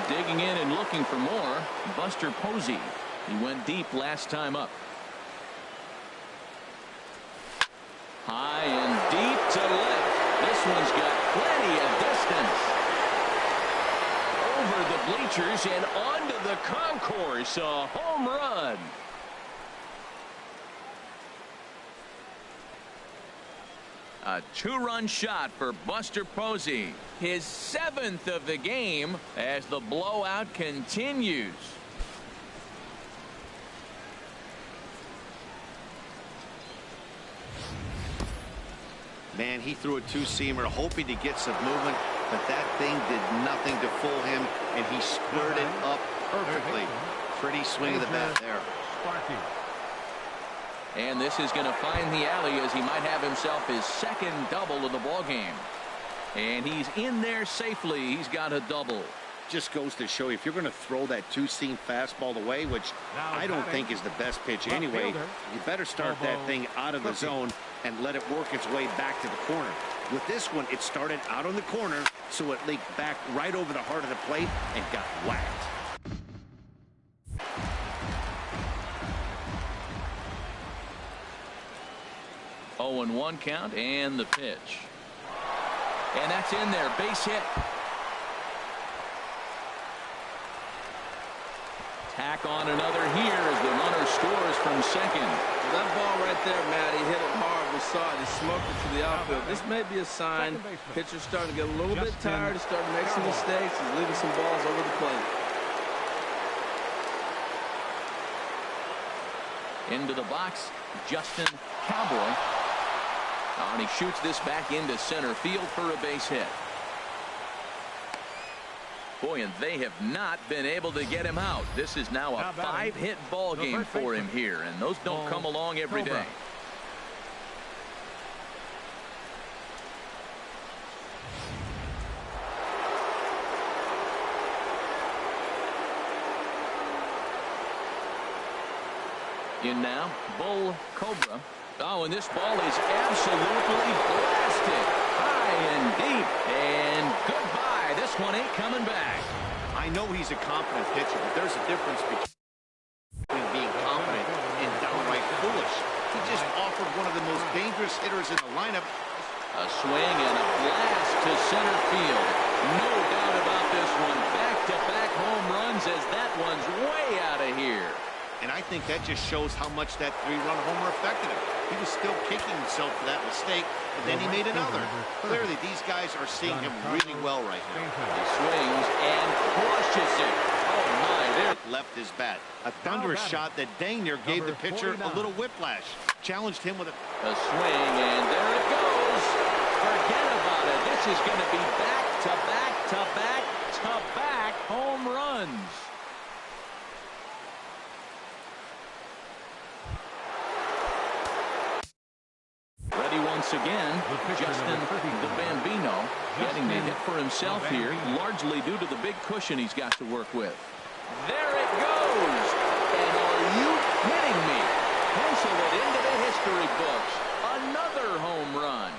A: Digging in and looking for more, Buster Posey. He went deep last time up. High and deep to left. This one's got plenty of distance. Over the bleachers and onto the concourse. A home run. A 2-run shot for Buster Posey. His 7th of the game as the blowout continues.
B: Man, he threw a 2-seamer hoping to get some movement, but that thing did nothing to fool him, and he squared it up perfectly. Pretty swing of the bat there.
A: And this is going to find the alley as he might have himself his 2nd double of the ball game. And he's in there safely. He's got a double.
B: Just goes to show you, if you're going to throw that 2-seam fastball away, which I don't think is the best pitch anyway, you better start that thing out of the zone and let it work its way back to the corner. With this one, it started out on the corner, so it leaked back right over the heart of the plate and got whacked.
A: Oh, and 1 count, and the pitch. And that's in there, base hit. Tack on another here as the runner scores from second.
D: That ball right there, Matt, he hit it hard. We saw it. He smoked it to the outfield. This may be a sign pitcher's starting to get a little bit tired. He's starting to make some mistakes. He's leaving some balls over the plate.
A: Into the box, Justin Cowboy. And he shoots this back into center field for a base hit. Boy, and they have not been able to get him out. This is now a 5-hit ball game for him here, and those don't come along every day. In now, Bull Cobra. Oh, and this ball is absolutely blasted. High and deep, and goodbye. This one ain't coming back.
B: I know he's a confident pitcher, but there's a difference between being confident and downright foolish. He just offered one of the most dangerous hitters in the lineup.
A: A swing and a blast to center field. No doubt about this one. Back-to-back home runs as that one's way out of here.
B: And I think that just shows how much that 3-run homer affected him. He was still kicking himself for that mistake, but then he made another. Clearly, these guys are seeing him really well right now.
A: He swings and crushes it. Oh, my. There
B: left his bat. A thunderous shot that dang near gave the pitcher a little whiplash. Challenged him with a
A: swing, and there it goes. Forget about it. This is going to be back-to-back-to-back-to-back home runs. Once again, Justin the Bambino getting the hit for himself here, largely due to the big cushion he's got to work with. There it goes. And are you kidding me? Pencil it into the history books. Another home run.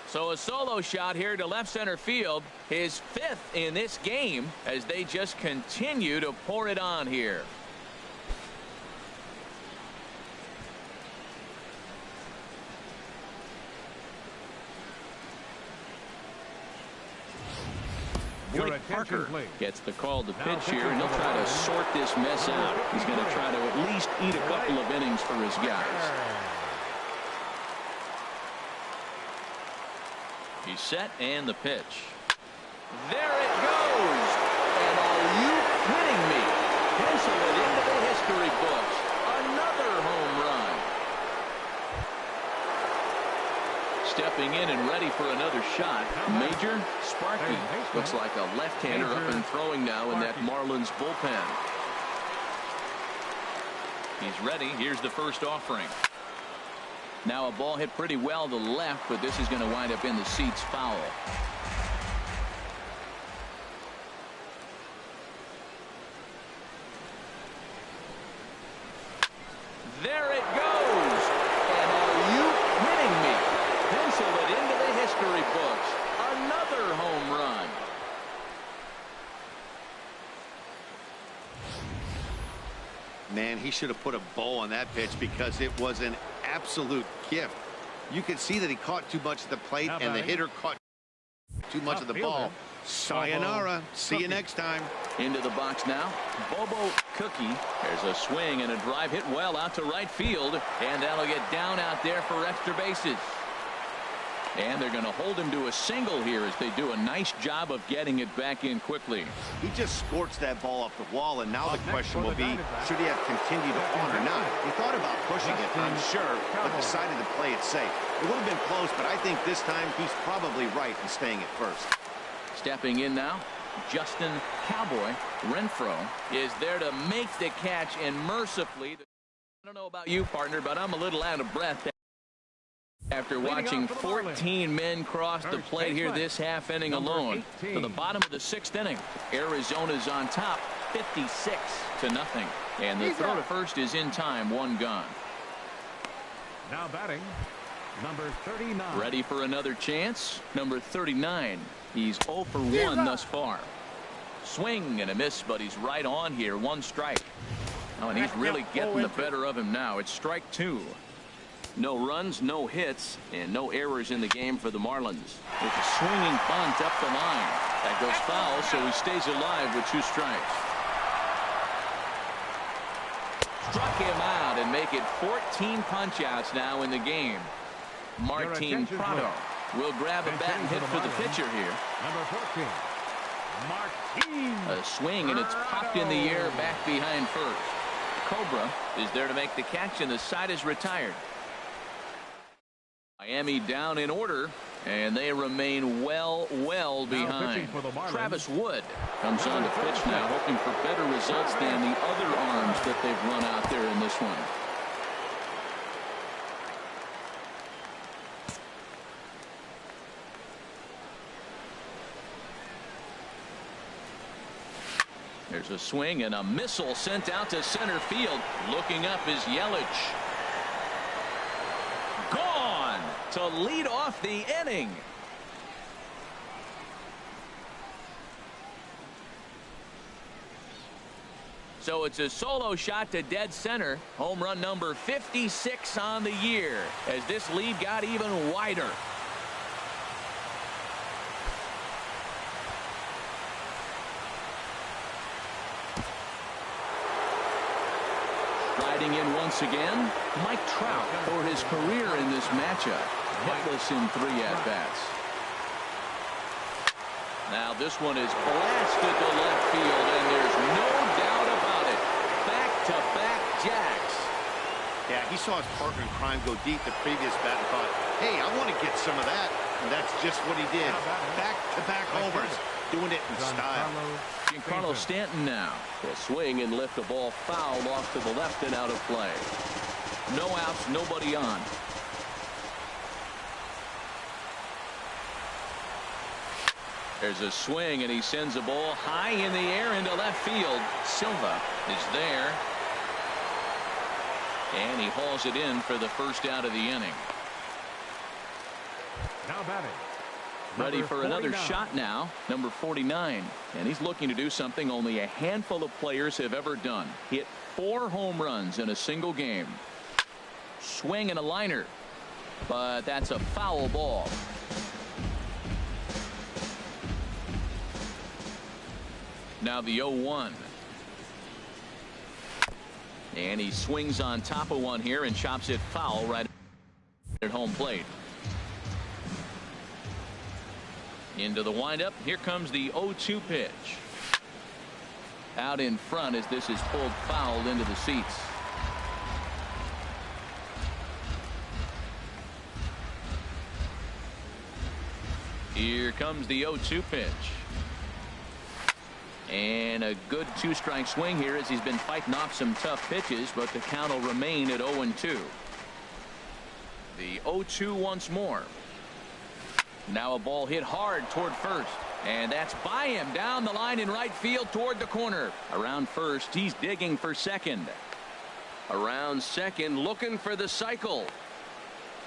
A: So a solo shot here to left center field, his 5th in this game, as they just continue to pour it on here. Parker gets the call to pitch here, and he'll try to sort this mess out. He's going to try to at least eat a couple of innings for his guys. He's set, and the pitch. There it goes. And are you kidding me? Pencil it into the history books. Another home run. Stepping in and ready for another shot, Major Sparky. Looks like a left-hander up and throwing now in that Marlins bullpen. He's ready. Here's the first offering. Now a ball hit pretty well to the left, but this is going to wind up in the seats foul. There it goes. And are you kidding me? Pencil it into the history books. Another home run.
B: Man, he should have put a bow on that pitch because it was an absolute gift. You could see that he caught too much at the plate, and the hitter caught too much of the ball. Sayonara. See you next time.
A: Into the box now, Bobo Cookie. There's a swing and a drive hit well out to right field, and that'll get down out there for extra bases. And they're going to hold him to a single here as they do a nice job of getting it back in quickly.
B: He just scorched that ball off the wall, and now the question will be, should he have continued on or not? He thought about pushing it, I'm sure, but decided to play it safe. It would have been close, but I think this time he's probably right in staying at first.
A: Stepping in now, Justin Cowboy Renfroe is there to make the catch, and mercifully, I don't know about you, partner, but I'm a little out of breath after watching 14 men cross the plate here this half inning alone. To the bottom of the 6th inning, Arizona's on top 56-0, and the throw to first is in time, 1 gone.
C: Now batting, number 39.
A: Ready for another chance, number 39. He's 0 for 1 thus far. Swing and a miss, but he's right on here, 1 strike. Oh, and he's really getting the better of him now. It's strike 2. No runs, no hits, and no errors in the game for the Marlins. With a swinging bunt up the line. That goes foul, so he stays alive with 2 strikes. Struck him out and make it 14 punch-outs now in the game. Martin Prado will grab a bat and hit for the pitcher here.
C: Number 14, Martin.
A: A swing, and it's popped in the air back behind first. Cobra is there to make the catch, and the side is retired. Miami down in order, and they remain well behind. Travis Wood comes on to pitch now, hoping for better results than the other arms that they've run out there in this one. There's a swing and a missile sent out to center field. Looking up is Yelich. Gone to lead off the inning. So it's a solo shot to dead center. Home run number 56 on the year as this lead got even wider. Riding in once again, Mike Trout for his career in this matchup. Hitless in 3 at-bats. Now this one is blasted to left field, and there's no doubt about it. Back-to-back jacks.
B: Yeah, he saw his partner in crime go deep the previous bat and thought, hey, I want to get some of that. And that's just what he did. Back-to-back homers. Doing it in style.
A: Giancarlo Stanton now
E: will swing and lift the ball foul off to the left and out of play.
A: No outs, nobody on. There's a swing, and he sends a ball high in the air into left field. Silva is there, and he hauls it in for the first out of the inning.
C: Now batting.
A: Ready for another shot now, number 49. And he's looking to do something only a handful of players have ever done. Hit 4 home runs in a single game. Swing and a liner. But that's a foul ball. Now the 0-1. And he swings on top of one here and chops it foul right at home plate. Into the windup. Here comes the 0-2 pitch. Out in front as this is pulled foul into the seats. Here comes the 0-2 pitch. And a good 2-strike swing here as he's been fighting off some tough pitches, but the count will remain at 0-2. The 0-2 once more. Now a ball hit hard toward first, and that's by him down the line in right field toward the corner. Around first, he's digging for second. Around second, looking for the cycle,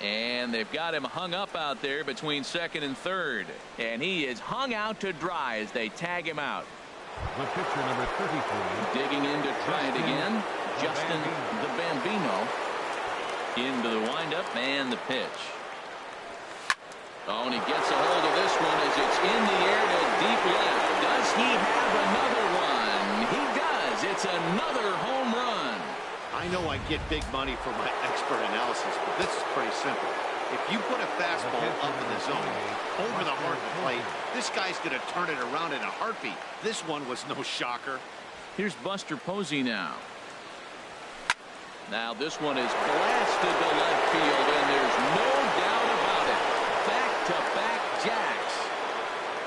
A: and they've got him hung up out there between second and third, and he is hung out to dry as they tag him out.
C: The pitcher number 33.
A: Digging in to try it again. Justin the Bambino into the windup and the pitch. Oh, and he gets a hold of this one as it's in the air to deep left. Does he have another one? He does. It's another home run.
B: I know I get big money for my expert analysis, but this is pretty simple. If you put a fastball up in the zone, over the heart of the plate, this guy's going to turn it around in a heartbeat. This one was no shocker.
A: Here's Buster Posey now. Now this one is blasted to left field, and there's no doubt about it. Back-to-back jacks.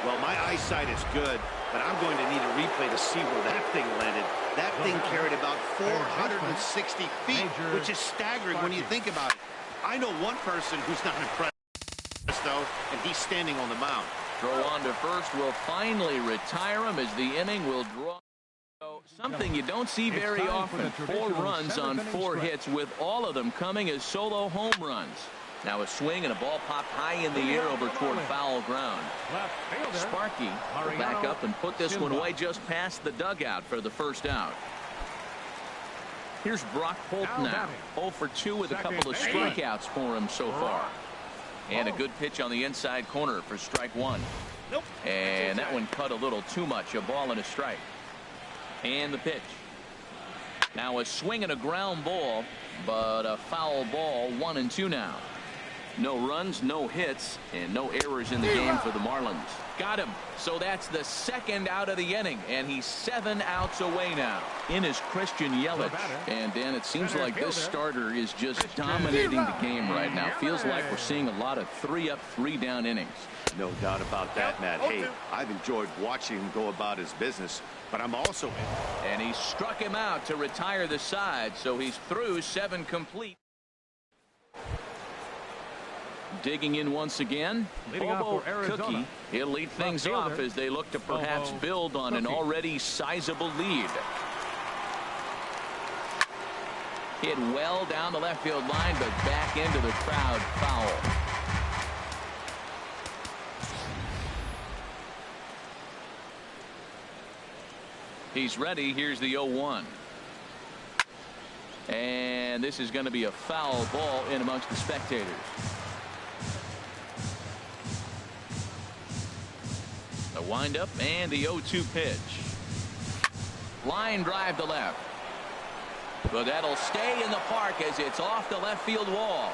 B: Well, my eyesight is good, but I'm going to need a replay to see where that thing landed. That thing carried about 460 feet, which is staggering when you think about it. I know one person who's not impressed, though, and he's standing on the mound.
A: Throw on to first will finally retire him as the inning will draw. So something you don't see very often. 4 runs on 4 hits, with all of them coming as solo home runs. Now a swing and a ball popped high in the air over toward foul ground. Sparky will back up and put this one away just past the dugout for the first out. Here's Brock Holt now. 0 for 2 with a couple of strikeouts for him so far. And a good pitch on the inside corner for strike 1. And that one cut a little too much. A ball and a strike. And the pitch. Now a swing and a ground ball, but a foul ball. 1-2 now. No runs, no hits, and no errors in the game for the Marlins. Got him. So that's the second out of the inning, and he's 7 outs away now. In is Christian Yelich. And Dan, it seems like this starter is just dominating the game right now. Feels like we're seeing a lot of 3-up, 3-down innings.
B: No doubt about that, Matt. Hey, I've enjoyed watching him go about his business, but I'm also in.
A: And he struck him out to retire the side, so he's through 7 complete. Digging in once again, Bobo Cookie. He'll lead things off as they look to perhaps build on an already sizable lead. Hit well down the left field line, but back into the crowd, foul. He's ready. Here's the 0-1. And this is going to be a foul ball in amongst the spectators. The windup and the 0-2 pitch. Line drive to left. But that'll stay in the park as it's off the left field wall.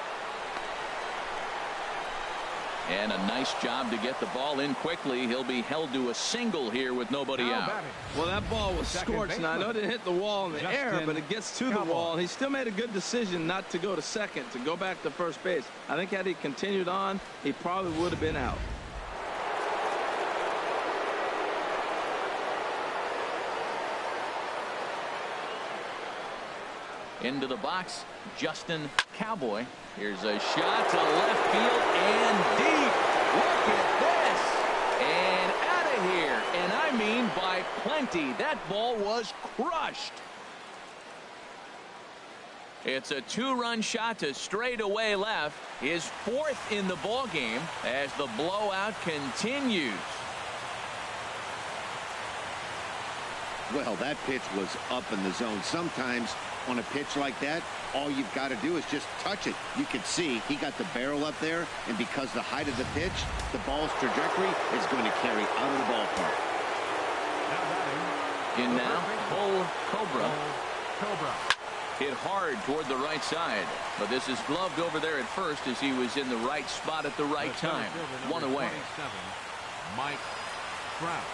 A: And a nice job to get the ball in quickly. He'll be held to a single here with nobody out.
D: Well, that ball was scorched. Now, I know it didn't hit the wall in the air, but it gets to the wall. He still made a good decision not to go to second, to go back to first base. I think had he continued on, he probably would have been out.
A: Into the box, Justin Cowboy. Here's a shot to left field and deep. Look at this. And out of here. And I mean by plenty. That ball was crushed. It's a 2-run shot to straightaway left. His 4th in the ball game as the blowout continues.
B: Well, that pitch was up in the zone. Sometimes on a pitch like that, all you've got to do is just touch it. You can see he got the barrel up there, and because the height of the pitch, the ball's trajectory is going to carry out of the ballpark.
A: In now, Bull Cobra. Hit hard toward the right side, but this is gloved over there at first as he was in the right spot at the right time. 1 away.
C: Mike Trout.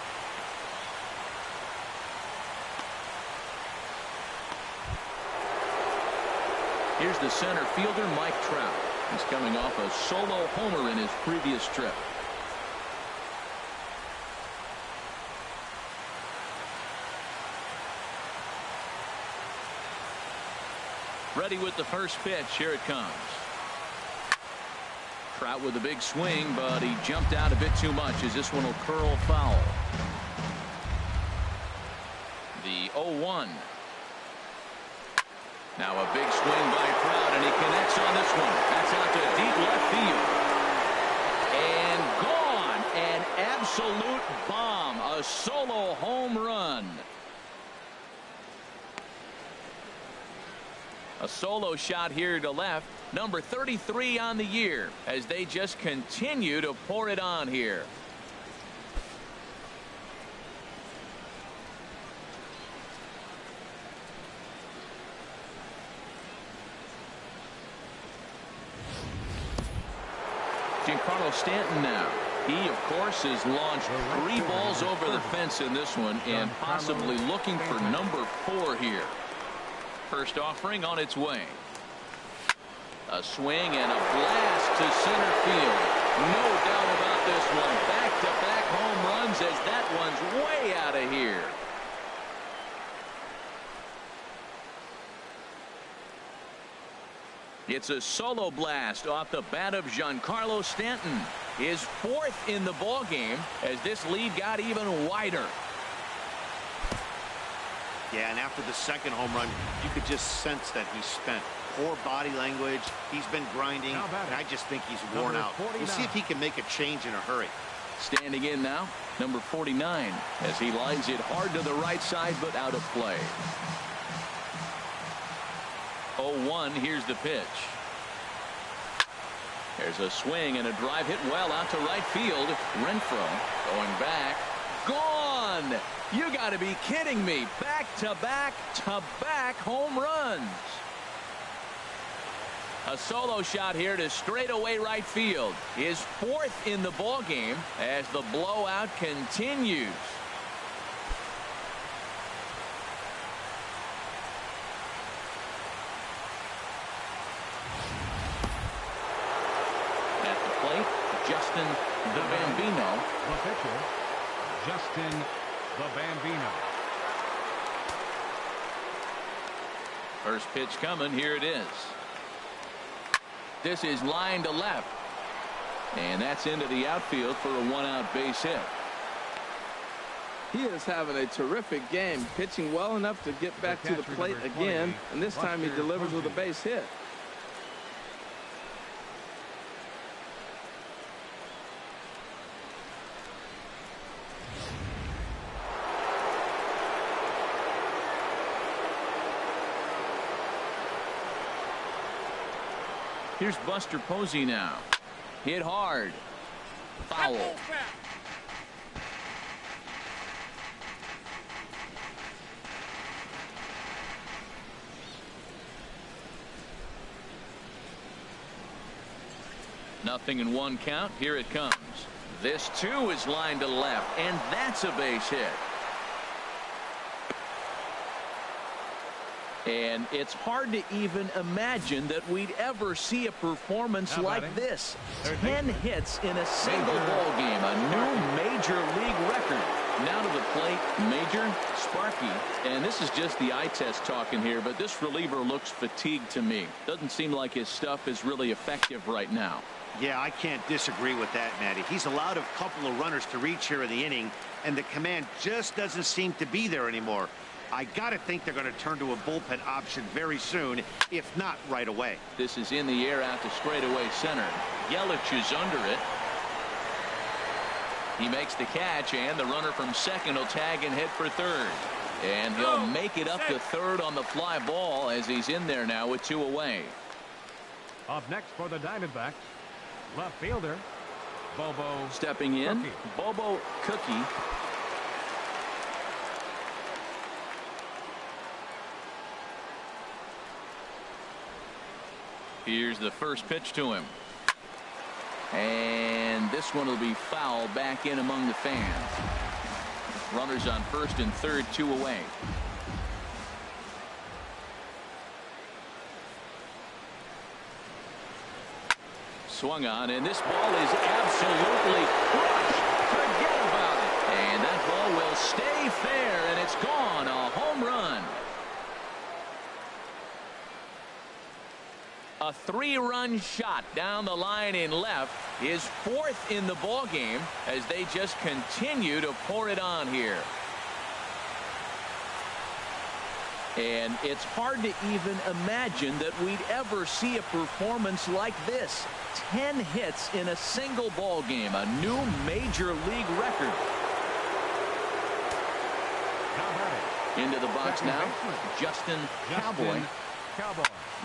A: Here's the center fielder, Mike Trout. He's coming off a solo homer in his previous trip. Ready with the first pitch. Here it comes. Trout with a big swing, but he jumped out a bit too much as this one will curl foul. The 0-1. Now a big swing by Trout, and he connects on this one. That's out to deep left field. And gone. An absolute bomb. A solo home run. A solo shot here to left. Number 33 on the year as they just continue to pour it on here. Giancarlo Stanton now. He, of course, has launched 3 balls over the fence in this one and possibly looking for number 4 here. First offering on its way. A swing and a blast to center field. No doubt about this one. Back-to-back home runs as that one's way out of here. It's a solo blast off the bat of Giancarlo Stanton. His 4th in the ball game as this lead got even wider.
B: Yeah, and after the second home run, you could just sense that he spent. Poor body language. He's been grinding, and I just think he's worn out. We'll see if he can make a change in a hurry.
A: Standing in now, number 49, as he lines it hard to the right side, but out of play. 0-1, here's the pitch. There's a swing and a drive hit well out to right field. Renfroe going back. Gone! You got to be kidding me. Back-to-back home runs. A solo shot here to straightaway right field. His 4th in the ball game as the blowout continues. At the plate, Justin the Bambino.
C: The pitcher, Justin the Bambino.
A: First pitch coming. Here it is. This is line to left. And that's into the outfield for a 1-out base hit.
D: He is having a terrific game, pitching well enough to get back to the plate again, and this time he delivers with a base hit.
A: Here's Buster Posey now. Hit hard. Foul. Nothing in 1 count. Here it comes. This too is lined to left, and that's a base hit. And it's hard to even imagine that we'd ever see a performance like this. 10 hits in a single ball game, a new major league record. Now to the plate, Major Sparky. And this is just the eye test talking here, but this reliever looks fatigued to me. Doesn't seem like his stuff is really effective right now.
B: Yeah, I can't disagree with that, Matty. He's allowed a couple of runners to reach here in the inning, and the command just doesn't seem to be there anymore. I got to think they're going to turn to a bullpen option very soon, if not right away.
A: This is in the air out to straightaway center. Yelich is under it. He makes the catch, and the runner from second will tag and hit for third. And he'll make it up to third on the fly ball as he's in there now with 2 away.
C: Up next for the Diamondbacks, left fielder, Bobo.
A: Stepping in,
C: Cookie.
A: Bobo Cookie. Here's the first pitch to him. And this one will be foul back in among the fans. Runners on first and third, 2 away. Swung on, and this ball is absolutely crushed. Forget about it. And that ball will stay fair, and it's gone. A home run. A 3-run shot down the line in left, his 4th in the ball game as they just continue to pour it on here. And it's hard to even imagine that we'd ever see a performance like this. 10 hits in a single ball game, a new major league record. Into the box now, Justin Cowboy.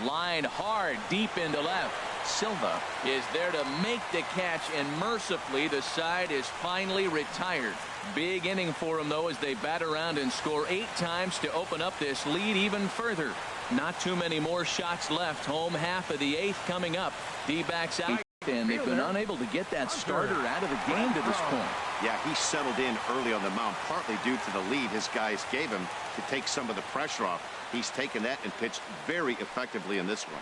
A: Line hard deep into left. Silva is there to make the catch, and mercifully the side is finally retired. Big inning for him though as they bat around and score 8 times to open up this lead even further. Not too many more shots left. Home half of the 8th coming up. D-backs out, and they've been unable to get that starter out of the game to this point.
B: Yeah, he settled in early on the mound, partly due to the lead his guys gave him to take some of the pressure off. He's taken that and pitched very effectively in this one.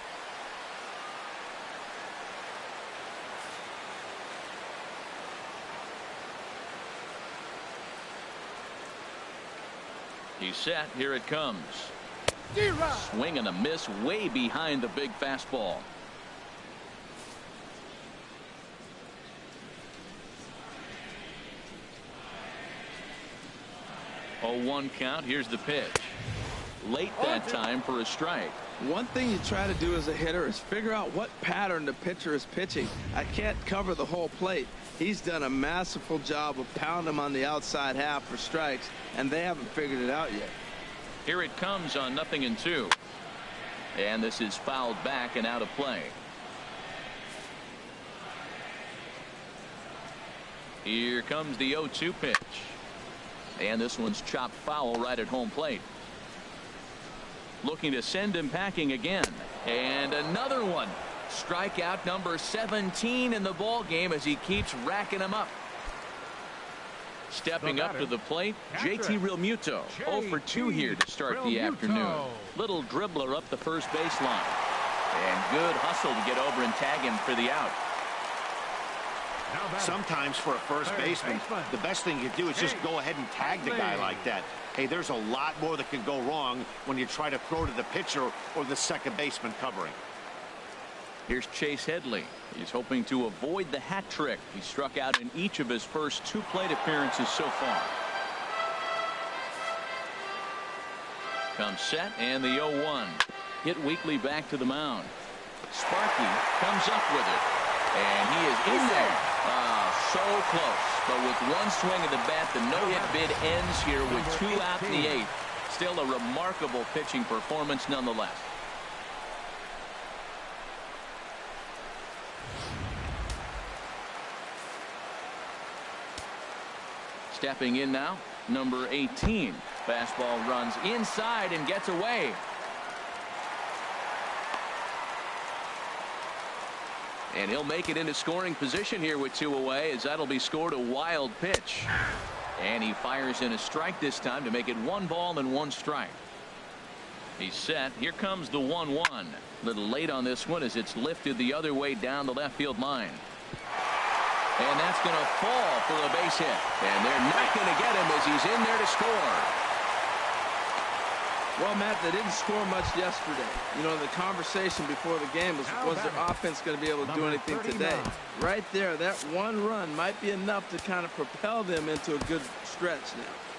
A: He's set. Here it comes. Swing and a miss way behind the big fastball. 0-1 count. Here's the pitch. Late that time for a strike.
D: One thing you try to do as a hitter is figure out what pattern the pitcher is pitching. I can't cover the whole plate. He's done a masterful job of pounding him on the outside half for strikes, and they haven't figured it out yet.
A: Here it comes on 0-2. And this is fouled back and out of play. Here comes the 0-2 pitch. And this one's chopped foul right at home plate. Looking to send him packing again. And another one. Strikeout number 17 in the ball game as he keeps racking them up. Stepping up to the plate, JT Realmuto. 0 for 2 here to start the afternoon. Little dribbler up the first baseline. And good hustle to get over and tag him for the out.
B: Sometimes for a first baseman, the best thing you do is just go ahead and tag the guy like that. Hey, there's a lot more that can go wrong when you try to throw to the pitcher or the second baseman covering.
A: Here's Chase Headley. He's hoping to avoid the hat trick. He struck out in each of his first 2 plate appearances so far. Comes set and the 0-1. Hit weakly back to the mound. Sparky comes up with it. And he is in there. So close. But with one swing of the bat, the no-hit bid ends here with 2 out in the 8th. Still a remarkable pitching performance nonetheless. Stepping in now, number 18. Fastball runs inside and gets away. And he'll make it into scoring position here with 2 away, as that'll be scored a wild pitch. And he fires in a strike this time to make it 1 ball and 1 strike. He's set. Here comes the 1-1. Little late on this one as it's lifted the other way down the left field line. And that's going to fall for a base hit. And they're not going to get him as he's in there to score.
D: Well, Matt, they didn't score much yesterday. You know, the conversation before the game was their offense going to be able to do anything today? Right there, that 1 run might be enough to kind of propel them into a good stretch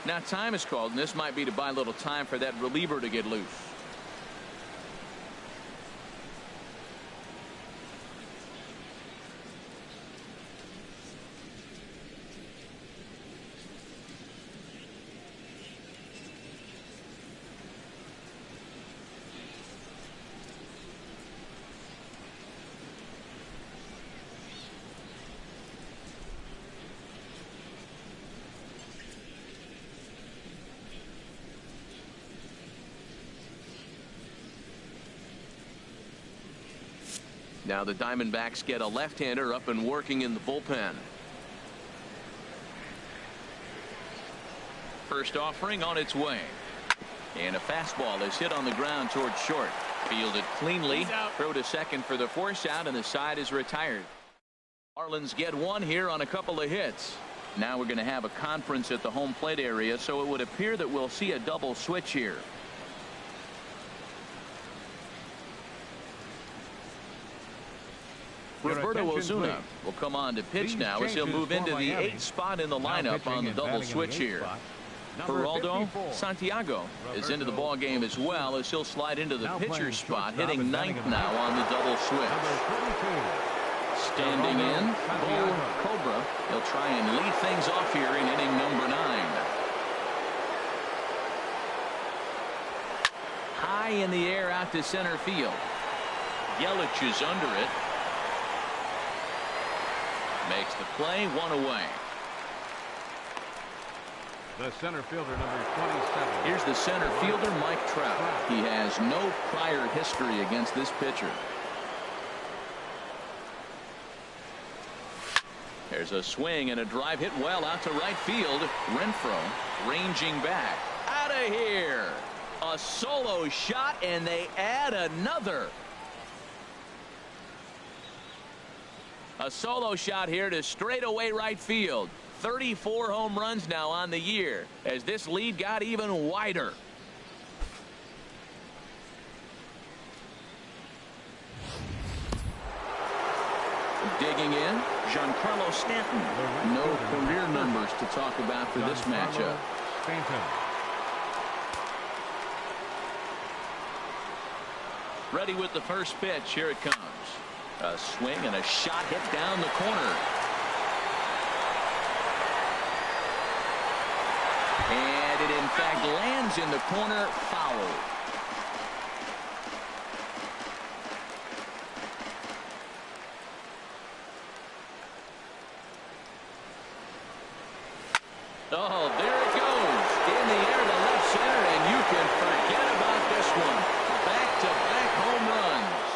D: now.
A: Now time is called, and this might be to buy a little time for that reliever to get loose. Now the Diamondbacks get a left-hander up and working in the bullpen. First offering on its way. And a fastball is hit on the ground towards short. Fielded cleanly. Throw to second for the force out, and the side is retired. Marlins get 1 here on a couple of hits. Now we're going to have a conference at the home plate area, so it would appear that we'll see a double switch here. Roberto Ozuna will come on to pitch now as he'll move into the 8th spot in the lineup on the double switch here. Geraldo Santiago is into the ball game as well as he'll slide into the pitcher's spot, hitting 9th now on the double switch. Standing in, Bo Cobra. He'll try and lead things off here in inning number 9. High in the air out to center field. Yelich is under it. Makes the play, 1 away.
C: The center fielder, number 27.
A: Here's the center fielder, Mike Trout. He has no prior history against this pitcher. There's a swing and a drive hit well out to right field. Renfroe ranging back. Out of here. A solo shot, and they add another. A solo shot here to straightaway right field. 34 home runs now on the year as this lead got even wider. Digging in, Giancarlo Stanton. No career numbers to talk about for this matchup. Ready with the first pitch. Here it comes. A swing and a shot hit down the corner. And it in fact lands in the corner, foul. Oh, there it goes. In the air to left center, and you can forget about this one. Back-to-back home runs.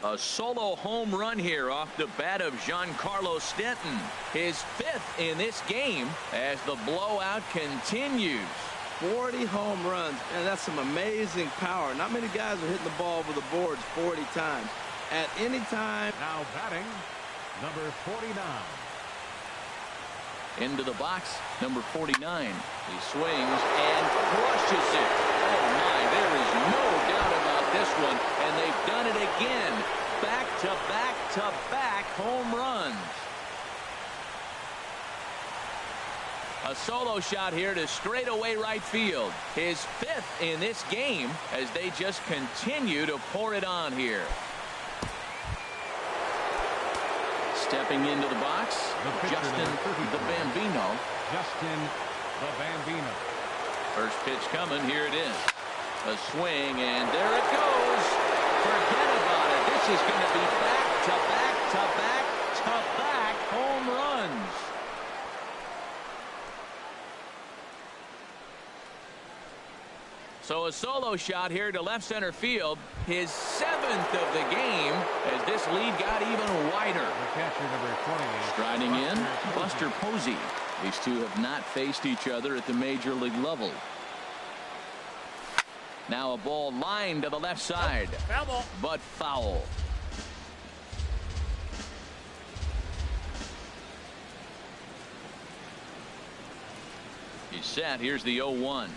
A: A solo home run here off the bat of Giancarlo Stanton. His 5th in this game as the blowout continues.
D: 40 home runs, and that's some amazing power. Not many guys are hitting the ball over the boards 40 times. At any time.
C: Now batting, number 49.
A: Into the box, number 49. He swings and crushes it. Oh my, there is no doubt about this one. And they've done it again. Back to back to back home runs. A solo shot here to straightaway right field. His 5th in this game as they just continue to pour it on here. Stepping into the box, Justin the Bambino.
C: Justin the Bambino.
A: First pitch coming. Here it is. A swing, and there it goes. Forget about it. This is going to be back to back to back to back home runs. So a solo shot here to left center field. His 7th of the game as this lead got even wider.
C: The catcher, number 28.
A: Striding in, Buster Posey. These two have not faced each other at the major league level. Now a ball lined to the left side, but foul. He's set. Here's the 0-1.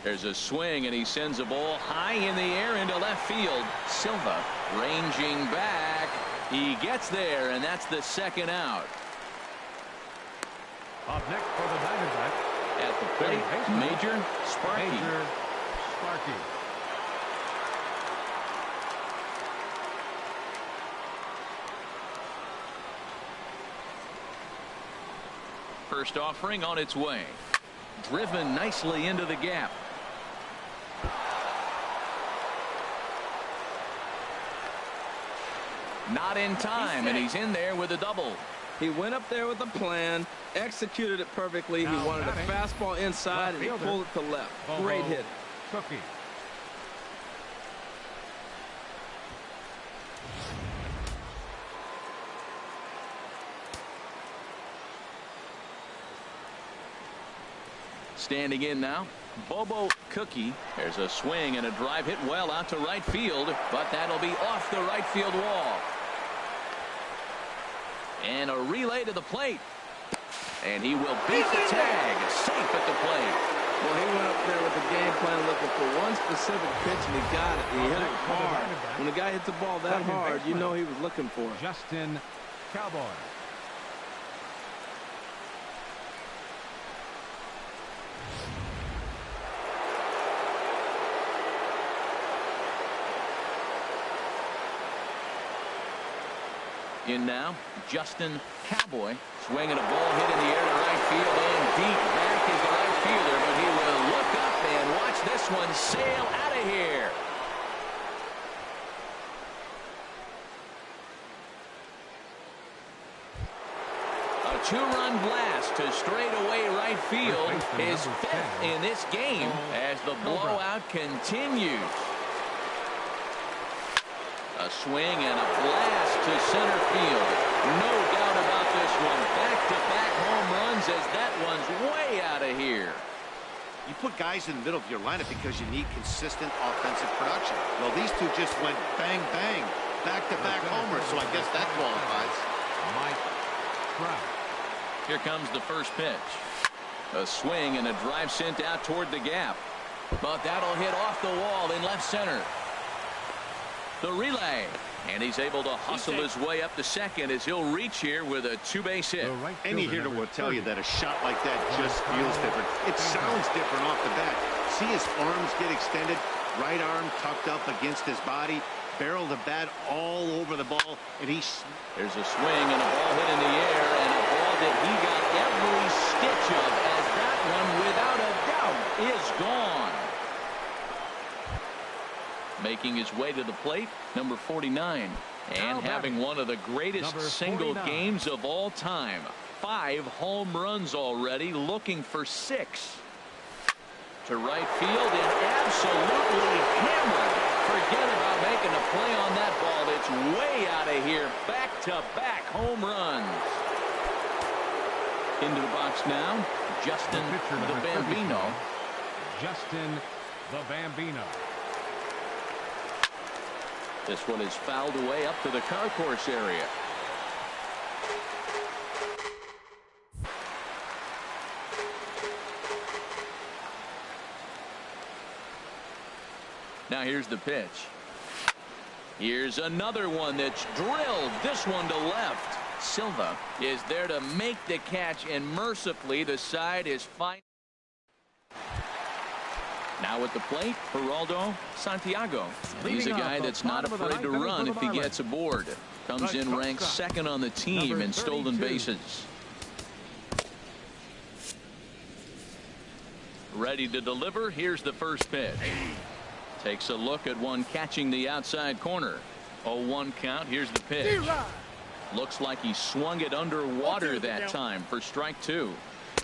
A: There's a swing, and he sends a ball high in the air into left field. Silva ranging back. He gets there, and that's the 2nd out.
C: Up next for the Diamondbacks.
A: At the plate, Major Sparky.
C: Major Sparky.
A: First offering on its way. Driven nicely into the gap. Not in time, and he's in there with a double.
D: He went up there with a plan, executed it perfectly. He wanted a fastball inside, and he pulled it to left. Great hit.
C: Cookie.
A: Standing in now, Bobo Cookie. There's a swing and a drive hit well out to right field, but that'll be off the right field wall. And a relay to the plate. And he will beat the tag. Safe at the plate.
D: Well, he went up there with the game plan looking for one specific pitch, and he got it. He hit it hard. When the guy hits the ball that hard, you know he was looking for it.
C: Justin Cowboy.
A: In now, Justin Cowboy swinging a ball hit in the air to right field and deep. Back is the right fielder, but he will look up and watch this one sail out of here. A 2-run blast to straightaway right field. His 5th in this game as the blowout continues. A swing and a blast to center field. No doubt about this one. Back-to-back home runs as that one's way out of here.
B: You put guys in the middle of your lineup because you need consistent offensive production. Well, these two just went bang, bang, back-to-back homers, so I guess that qualifies.
C: Mike Trout.
A: Here comes the first pitch. A swing and a drive sent out toward the gap. But that'll hit off the wall in left center. The relay, and he's able to hustle his way up to second as he'll reach here with a 2-base hit.
B: Any hitter will tell you that a shot like that just feels different. It sounds different off the bat. See his arms get extended, right arm tucked up against his body, barrel the bat all over the ball, and
A: there's a swing and a ball hit in the air, and a ball that he got every stitch of, as that one, without a doubt, is gone. Making his way to the plate, number 49. And having one of the greatest single games of all time. 5 home runs already, looking for 6. To right field and absolutely hammered. Forget about making a play on that ball. It's way out of here. Back-to-back home runs. Into the box now, Justin the Bambino.
C: Justin the Bambino.
A: This one is fouled away up to the concourse area. Now here's the pitch. Here's another one that's drilled. This one to left. Silva is there to make the catch, and mercifully the side is fine. Now at the plate, Geraldo Santiago. He's a guy that's not afraid to run if he gets aboard. Comes in ranked second on the team in stolen bases. Ready to deliver. Here's the first pitch. Takes a look at one catching the outside corner. 0-1 count. Here's the pitch. Looks like he swung it underwater that time for strike two.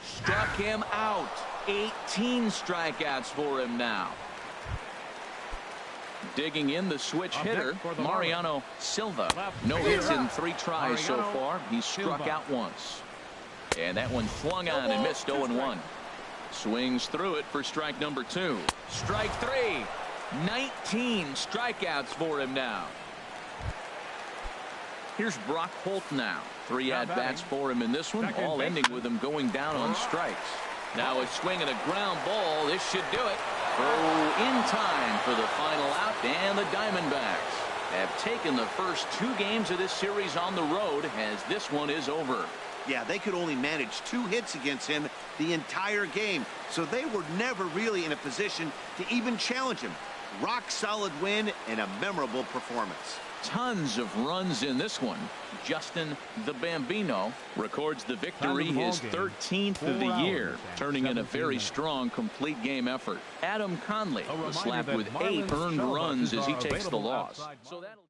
A: Struck him out. 18 strikeouts for him now. Digging in the switch hitter, Mariano Silva. No hits in 3 tries so far. He's struck out once. And that one swung on and missed 0-1. Swings through it for strike number 2. Strike 3. 19 strikeouts for him now. Here's Brock Holt now. 3 at-bats for him in this one, all ending with him going down on strikes. Now a swing and a ground ball. This should do it. Throw in time for the final out, and the Diamondbacks have taken the first 2 games of this series on the road, as this one is over.
B: Yeah, they could only manage 2 hits against him the entire game, so they were never really in a position to even challenge him. Rock solid win and a memorable performance.
A: Tons of runs in this one. Justin the Bambino records the victory, his 13th of the year, turning in a very strong complete game effort. Adam Conley was slapped with 8 earned runs as he takes the loss. So that'll